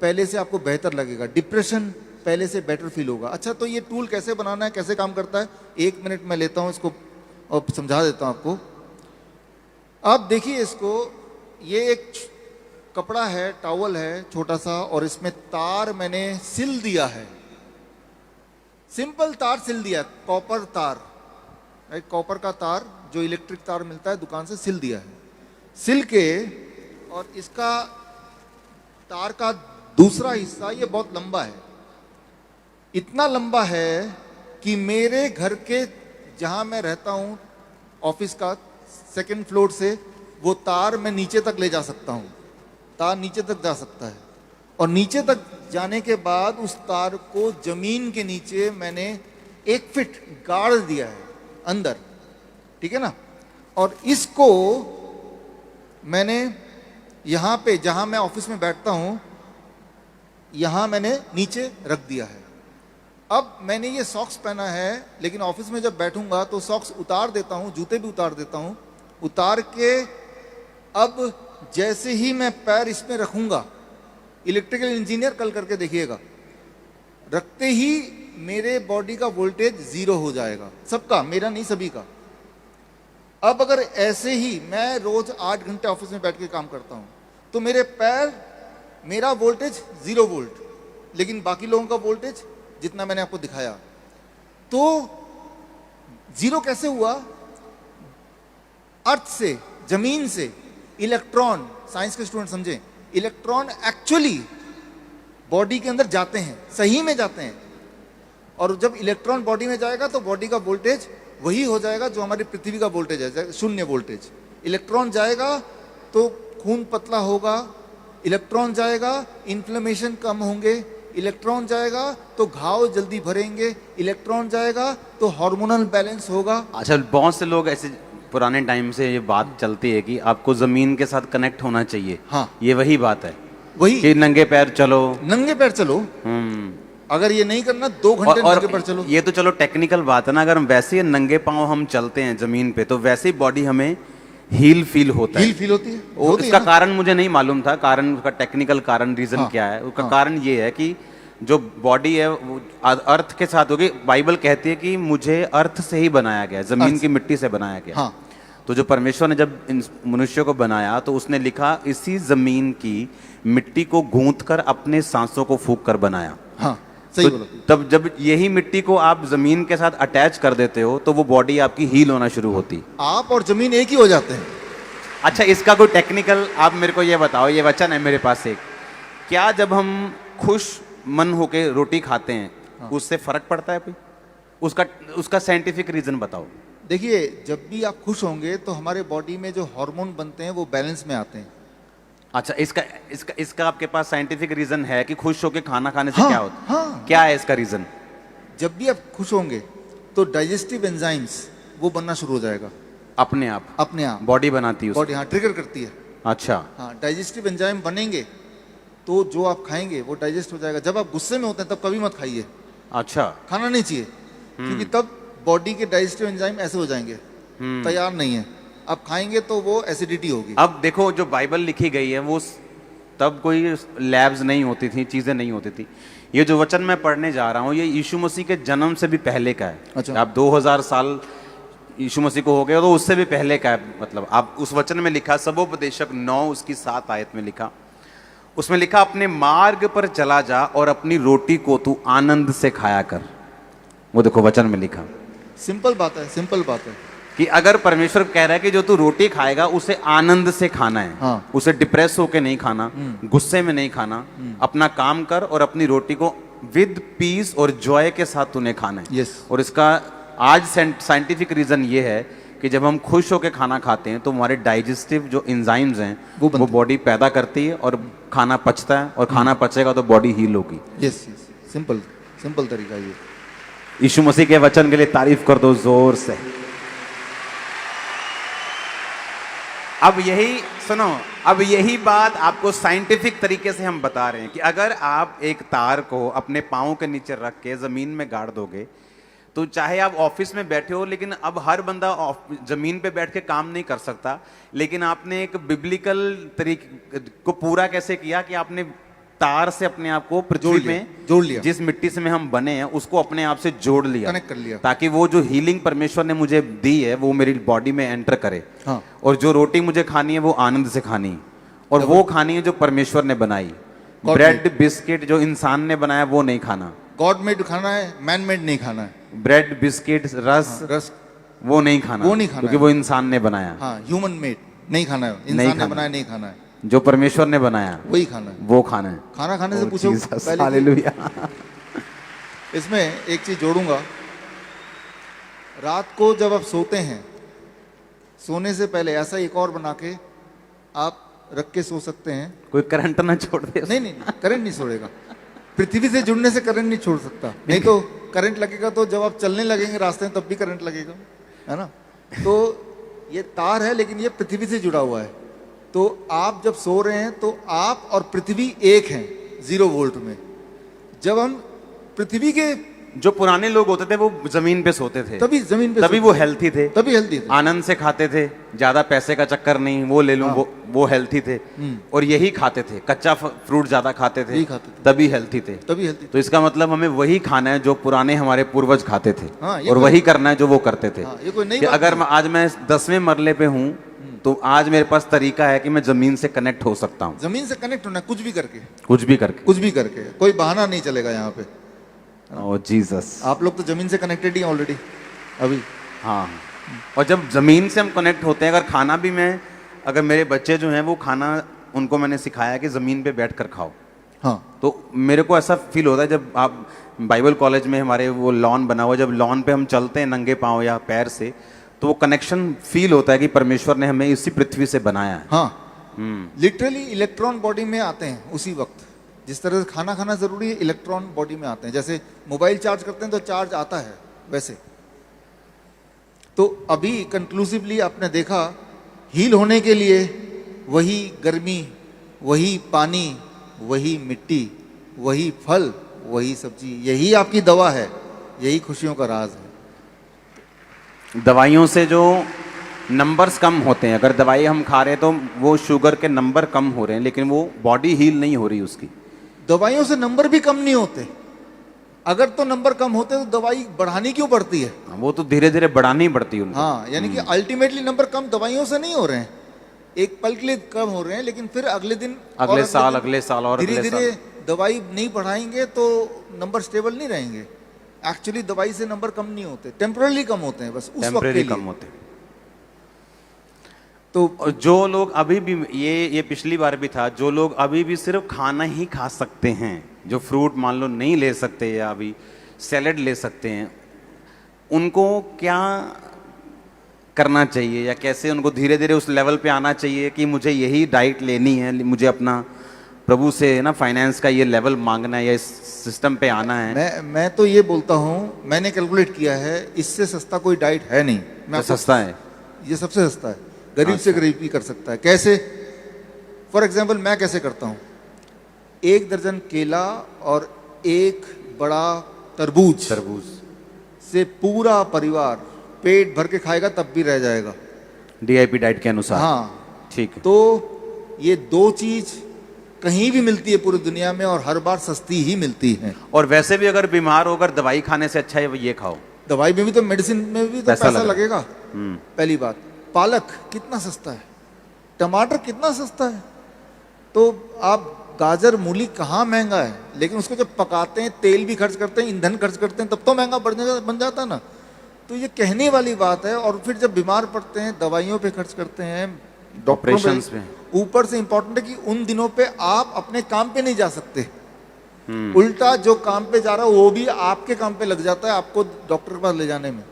पहले से आपको बेहतर लगेगा। डिप्रेशन पहले से बेटर फील होगा। अच्छा, तो ये टूल कैसे बनाना है, कैसे काम करता है, 1 मिनट मैं लेता हूँ इसको और समझा देता हूं आपको। आप देखिए इसको, ये एक कपड़ा है, टॉवल है छोटा सा, और इसमें तार मैंने सिल दिया है, सिंपल तार सिल दिया, कॉपर तार, राइट, कॉपर का तार जो इलेक्ट्रिक तार मिलता है दुकान से, सिल दिया है। सिल के, और इसका तार का दूसरा हिस्सा ये बहुत लंबा है, इतना लंबा है कि मेरे घर के जहां मैं रहता हूं ऑफिस का सेकंड फ्लोर से वो तार मैं नीचे तक ले जा सकता हूं, तार नीचे तक जा सकता है। और नीचे तक जाने के बाद उस तार को जमीन के नीचे मैंने 1 फीट गाड़ दिया है अंदर, ठीक है ना। और इसको मैंने यहां पे जहां मैं ऑफिस में बैठता हूं, यहां मैंने नीचे रख दिया है। अब मैंने ये सॉक्स पहना है, लेकिन ऑफिस में जब बैठूंगा तो सॉक्स उतार देता हूं, जूते भी उतार देता हूं। उतार के अब जैसे ही मैं पैर इसमें रखूंगा, इलेक्ट्रिकल इंजीनियर कल करके देखिएगा, रखते ही मेरे बॉडी का वोल्टेज 0 हो जाएगा, सबका, मेरा नहीं सभी का। अब अगर ऐसे ही मैं रोज 8 घंटे ऑफिस में बैठ के काम करता हूं तो मेरे पैर, मेरा वोल्टेज 0 वोल्ट, लेकिन बाकी लोगों का वोल्टेज जितना मैंने आपको दिखाया। तो 0 कैसे हुआ? अर्थ से, जमीन से इलेक्ट्रॉन, साइंस के स्टूडेंट समझें, इलेक्ट्रॉन एक्चुअली बॉडी के अंदर जाते हैं, सही में जाते हैं। और जब इलेक्ट्रॉन बॉडी में जाएगा तो बॉडी का वोल्टेज वही हो जाएगा जो हमारी पृथ्वी का वोल्टेज है, 0 वोल्टेज। इलेक्ट्रॉन जाएगा तो खून पतला होगा, इलेक्ट्रॉन जाएगा इन्फ्लेमेशन कम होंगे, इलेक्ट्रॉन जाएगा तो घाव जल्दी भरेंगे, इलेक्ट्रॉन जाएगा तो हार्मोनल बैलेंस होगा। अच्छा, बहुत से लोग ऐसे पुराने टाइम से ये बात चलती है कि आपको जमीन के साथ कनेक्ट होना चाहिए। हाँ, ये वही बात है, वही कि नंगे पैर चलो, नंगे पैर चलो। अगर ये नहीं करना 2 घंटे नंगे पैर चलो। ये तो चलो टेक्निकल बात है ना, अगर हम वैसे ही नंगे पांव हम चलते हैं जमीन पे तो वैसे ही बॉडी हमें हील फील होता है, हील फील होती है। और इसका कारण मुझे नहीं मालूम था, कारण उसका टेक्निकल कारण, रीजन क्या है उसका। कारण ये है कि जो बॉडी है वो अर्थ के साथ होगी। बाइबल कहती है कि मुझे अर्थ से ही बनाया गया, जमीन की मिट्टी से बनाया गया। तो जो परमेश्वर ने जब इन मनुष्य को बनाया तो उसने लिखा इसी जमीन की मिट्टी को गूंथ कर अपने सांसों को फूंक कर बनाया। सही तो बोला। तब जब यही मिट्टी को आप जमीन के साथ अटैच कर देते हो तो वो बॉडी आपकी हील होना शुरू होती, आप और जमीन एक ही हो जाते हैं। अच्छा, इसका कोई टेक्निकल आप मेरे को ये बताओ, ये वचन है मेरे पास एक, क्या जब हम खुश मन होके रोटी खाते हैं उससे फर्क पड़ता है कोई? उसका साइंटिफिक रीजन बताओ। देखिए, जब भी आप खुश होंगे तो हमारे बॉडी में जो हार्मोन बनते हैं वो बैलेंस में आते हैं। अच्छा, इसका आपके पास साइंटिफिक रीजन है कि खुश होके खाना खाने से क्या होता है? क्या है इसका रीजन? जब भी आप खुश होंगे तो डाइजेस्टिव एंजाइम्स वो बनना शुरू हो जाएगा अपने आप बॉडी बनाती है, बॉडी ट्रिगर करती है। अच्छा, डाइजेस्टिव एंजाइम बनेंगे तो जो आप खाएंगे वो डाइजेस्ट हो जाएगा। जब आप गुस्से में होते हैं तब कभी मत खाइए। अच्छा, खाना नहीं चाहिए, क्योंकि तब बॉडी के डाइजेस्टिव एंजाइम ऐसे हो जाएंगे, तैयार नहीं है। आप खाएंगे तो वो एसिडिटी होगी। अब देखो, जो बाइबल लिखी गई है वो तब कोई लैब्स नहीं होती थी, चीजें नहीं होती थी। ये जो वचन मैं पढ़ने जा रहा हूँ ये यीशु मसीह के जन्म से भी पहले का है। अच्छा। आप 2000 साल यीशु मसीह को हो गए तो उससे भी पहले का है। मतलब आप उस वचन में लिखा, सबोपदेशक 9 उसकी 7 आयत में लिखा, उसमें लिखा, अपने मार्ग पर चला जा और अपनी रोटी को तू आनंद से खाया कर। वो देखो वचन में लिखा, सिंपल बात है, सिंपल बात है कि अगर परमेश्वर कह रहा है कि जो तू रोटी खाएगा उसे आनंद से खाना है, उसे डिप्रेस होके नहीं खाना, गुस्से में नहीं खाना, अपना काम कर और अपनी रोटी को विद पीस और जॉय के साथ तूने खाना है। और इसका आज साइंटिफिक रीजन ये है कि जब हम खुश होकर खाना खाते हैं तो हमारे डाइजेस्टिव जो एंजाइम्स हैं वो बॉडी पैदा करती है और खाना पचता है, और खाना पचेगा तो बॉडी हील होगी। यस, सिंपल तरीका ये। यीशु मसीह के वचन के लिए तारीफ कर दो जोर से। अब यही सुनो, अब यही बात आपको साइंटिफिक तरीके से हम बता रहे हैं कि अगर आप एक तार को अपने पाँव के नीचे रख के जमीन में गाड़ दोगे तो चाहे आप ऑफिस में बैठे हो, लेकिन अब हर बंदा जमीन पे बैठ के काम नहीं कर सकता, लेकिन आपने एक बिब्लिकल तरीके को पूरा कैसे किया कि आपने तार से अपने आप को पृथ्वी में जोड़ लिया, जिस मिट्टी से में हम बने हैं उसको अपने आप से जोड़ लिया, कनेक्ट कर लिया, ताकि वो जो हीलिंग परमेश्वर ने मुझे दी है वो मेरी बॉडी में एंटर करे। हाँ। और जो रोटी मुझे खानी है वो आनंद से खानी है, और वो खानी है जो परमेश्वर ने बनाई। ब्रेड बिस्किट जो इंसान ने बनाया वो नहीं खाना। गॉड मेड खाना है, मैन मेड नहीं खाना है। ब्रेड बिस्किट रस रस वो नहीं खाना, वो नहीं खाना क्योंकि है। वो इंसान ने बनाया। हाँ, ह्यूमन मेड नहीं खाना है, नहीं इंसान ने खाना। बनाया नहीं खाना है, जो परमेश्वर ने बनाया वही खाना है। वो खाना है। खाना खाने से Oh, पूछो Jesus, पहले कि- हालेलुया। इसमें एक चीज जोड़ूंगा, रात को जब आप सोते हैं, सोने से पहले ऐसा एक और बना के आप रख के सो सकते हैं। कोई करंट ना छोड़ दे। नहीं नहीं, करंट नहीं छोड़ेगा। पृथ्वी से जुड़ने से करंट नहीं छोड़ सकता, नहीं तो करंट लगेगा तो जब आप चलने लगेंगे रास्ते में तब भी करंट लगेगा, है ना। तो ये तार है लेकिन ये पृथ्वी से जुड़ा हुआ है। तो आप जब सो रहे हैं तो आप और पृथ्वी एक हैं 0 वोल्ट में। जब हम पृथ्वी के, जो पुराने लोग होते थे वो जमीन पे सोते थे, तभी जमीन पे तभी सोते वो थे, हेल्थी थे, तभी हेल्दी थे। आनंद से खाते थे, ज्यादा पैसे का चक्कर नहीं, वो ले लूं, हाँ। वो हेल्थी थे। और यही खाते थे, कच्चा फ्रूट ज्यादा खाते थे, यही खाते थे। तभी हेल्थी थे। तभी हेल्दी थे। तो इसका मतलब हमें वही खाना है जो पुराने हमारे पूर्वज खाते थे, हाँ, ये और कोई- वही करना है जो वो करते थे। हाँ, ये कोई नई कि बात अगर नहीं। आज मैं 10वें मरले पे हूँ तो आज मेरे पास तरीका है कि मैं जमीन से कनेक्ट हो सकता हूँ, जमीन से कनेक्ट होना है, कुछ भी करके, कुछ भी करके। कुछ भी करके, कोई बहाना नहीं चलेगा यहाँ पे। ओ जीसस। आप लोग तो जमीन से कनेक्टेड ही ऑलरेडी अभी। हाँ, और जब जमीन से हम कनेक्ट होते हैं, अगर खाना भी मैं, अगर मेरे बच्चे जो हैं वो खाना, उनको मैंने सिखाया कि ज़मीन पे बैठ कर खाओ, हाँ, तो मेरे को ऐसा फील होता है जब आप बाइबल कॉलेज में हमारे वो लॉन बना हुआ है, जब लॉन पे हम चलते हैं नंगे पाँव या पैर से, तो वो कनेक्शन फील होता है कि परमेश्वर ने हमें इसी पृथ्वी से बनाया है। हाँ, लिटरली इलेक्ट्रॉन बॉडी में आते हैं उसी वक्त। जिस तरह से खाना खाना जरूरी है, इलेक्ट्रॉन बॉडी में आते हैं। जैसे मोबाइल चार्ज करते हैं तो चार्ज आता है, वैसे। तो अभी कंक्लूसिवली आपने देखा, हील होने के लिए वही गर्मी, वही पानी, वही मिट्टी, वही फल, वही सब्जी, यही आपकी दवा है, यही खुशियों का राज है। दवाइयों से जो नंबर्स कम होते हैं, अगर दवाई हम खा रहे हैं तो वो शुगर के नंबर कम हो रहे हैं, लेकिन वो बॉडी हील नहीं हो रही उसकी। दवाइयों से नंबर भी कम नहीं होते। अगर तो नंबर कम होते तो दवाई बढ़ानी क्यों पड़ती है? वो तो धीरे धीरे बढ़ानी पड़ती है उनको। हाँ, यानी कि अल्टीमेटली नंबर कम दवाइयों से नहीं हो रहे हैं, एक पल के लिए कम हो रहे हैं, लेकिन फिर अगले दिन, अगले साल और धीरे अगले धीरे साल। दवाई नहीं बढ़ाएंगे तो नंबर स्टेबल नहीं रहेंगे। एक्चुअली दवाई से नंबर कम नहीं होते, टेम्पररी कम होते हैं, बस उस वक्त के टेम्परेरी लिए। कम होते हैं। तो और जो लोग अभी भी, ये पिछली बार भी था, जो लोग अभी भी सिर्फ खाना ही खा सकते हैं, जो फ्रूट मान लो नहीं ले सकते या अभी सैलेड ले सकते हैं, उनको क्या करना चाहिए, या कैसे उनको धीरे धीरे उस लेवल पे आना चाहिए कि मुझे यही डाइट लेनी है, मुझे अपना प्रभु से ना फाइनेंस का ये लेवल मांगना है या इस सिस्टम पे आना है? मैं तो ये बोलता हूँ, मैंने कैलकुलेट किया है, इससे सस्ता कोई डाइट है नहीं। तो सस्ता है, ये सबसे सस्ता है, गरीब से गरीब भी कर सकता है। कैसे? फॉर एग्जाम्पल मैं कैसे करता हूँ, 1 दर्जन केला और 1 बड़ा तरबूज से पूरा परिवार पेट भर के खाएगा, तब भी रह जाएगा। डीआईपी डाइट के अनुसार। हाँ, ठीक है। तो ये 2 चीज कहीं भी मिलती है पूरी दुनिया में, और हर बार सस्ती ही मिलती है। और वैसे भी अगर बीमार होकर दवाई खाने से अच्छा है ये खाओ। दवाई में भी तो, मेडिसिन में भी तो पैसा लगेगा। हम्म। पहली बात, पालक कितना सस्ता है, टमाटर कितना सस्ता है। तो आप गाजर मूली कहाँ महंगा है, लेकिन उसको जब पकाते हैं, तेल भी खर्च करते हैं, ईंधन खर्च करते हैं, तब तो महंगा बन जाता है ना। तो ये कहने वाली बात है। और फिर जब बीमार पड़ते हैं, दवाइयों पे खर्च करते हैं, डॉक्टरों ऑपरेशंस पे। पे। ऊपर से इंपॉर्टेंट है कि उन दिनों पे आप अपने काम पे नहीं जा सकते। उल्टा जो काम पे जा रहा है वो भी आपके काम पे लग जाता है, आपको डॉक्टर के पास ले जाने में।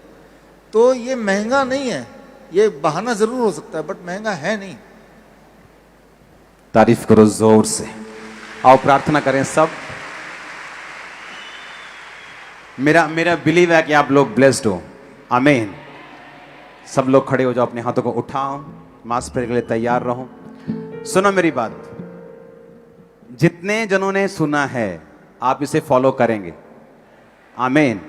तो ये महंगा नहीं है, ये बहाना जरूर हो सकता है, बट महंगा है नहीं। तारीफ करो जोर से। आओ प्रार्थना करें सब। मेरा बिलीव है कि आप लोग ब्लेस्ड हो। आमीन। सब लोग खड़े हो जाओ, अपने हाथों को उठाओ, मास प्रेयर के लिए तैयार रहो। सुनो मेरी बात, जितने जनों ने सुना है आप इसे फॉलो करेंगे। आमीन।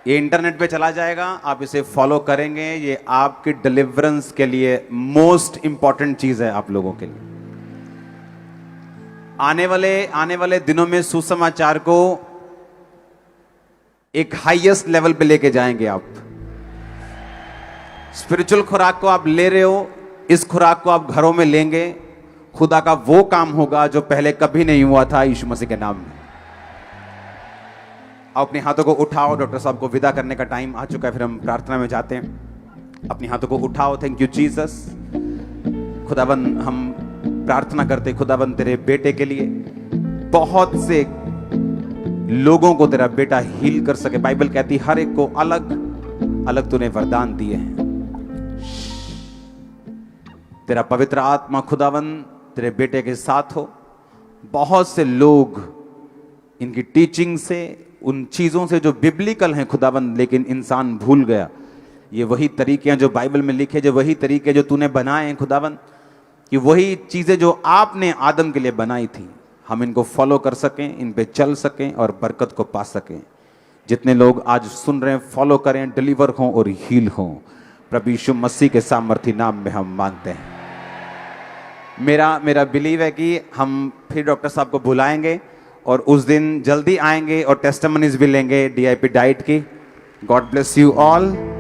ये इंटरनेट पे चला जाएगा, आप इसे फॉलो करेंगे। ये आपकी डिलीवरेंस के लिए मोस्ट इंपॉर्टेंट चीज है आप लोगों के लिए। आने वाले दिनों में सुसमाचार को एक हाईएस्ट लेवल पे लेके जाएंगे आप। स्पिरिचुअल खुराक को आप ले रहे हो, इस खुराक को आप घरों में लेंगे, खुदा का वो काम होगा जो पहले कभी नहीं हुआ था यीशु मसीह के नाम में। आप अपने हाथों को उठाओ, डॉक्टर साहब को विदा करने का टाइम आ चुका है, फिर हम प्रार्थना में जाते हैं। अपने हाथों को उठाओ। Thank you Jesus. खुदाबंद हम प्रार्थना करते खुदाबंद तेरे बेटे के लिए, बहुत से लोगों को तेरा बेटा हील कर सके। बाइबल कहती हर एक को अलग अलग तूने वरदान दिए हैं। तेरा पवित्र आत्मा खुदाबंद तेरे बेटे के साथ हो। बहुत से लोग इनकी टीचिंग से, उन चीजों से जो बिब्लिकल हैं खुदाबंद, लेकिन इंसान भूल गया। ये वही तरीके हैं जो बाइबल में लिखे, जो वही तरीके जो तूने बनाए हैं खुदाबंद, कि वही चीजें जो आपने आदम के लिए बनाई थी, हम इनको फॉलो कर सकें, इन पे चल सकें और बरकत को पा सकें। जितने लोग आज सुन रहे हैं फॉलो करें, डिलीवर हों और हील हों। प्रभु यीशु मसीह के सामर्थी नाम में हम मांगते हैं। मेरा बिलीव है कि हम फिर डॉक्टर साहब को बुलाएंगे और उस दिन जल्दी आएंगे और टेस्टिमनीज भी लेंगे DIP डाइट की। God bless you all.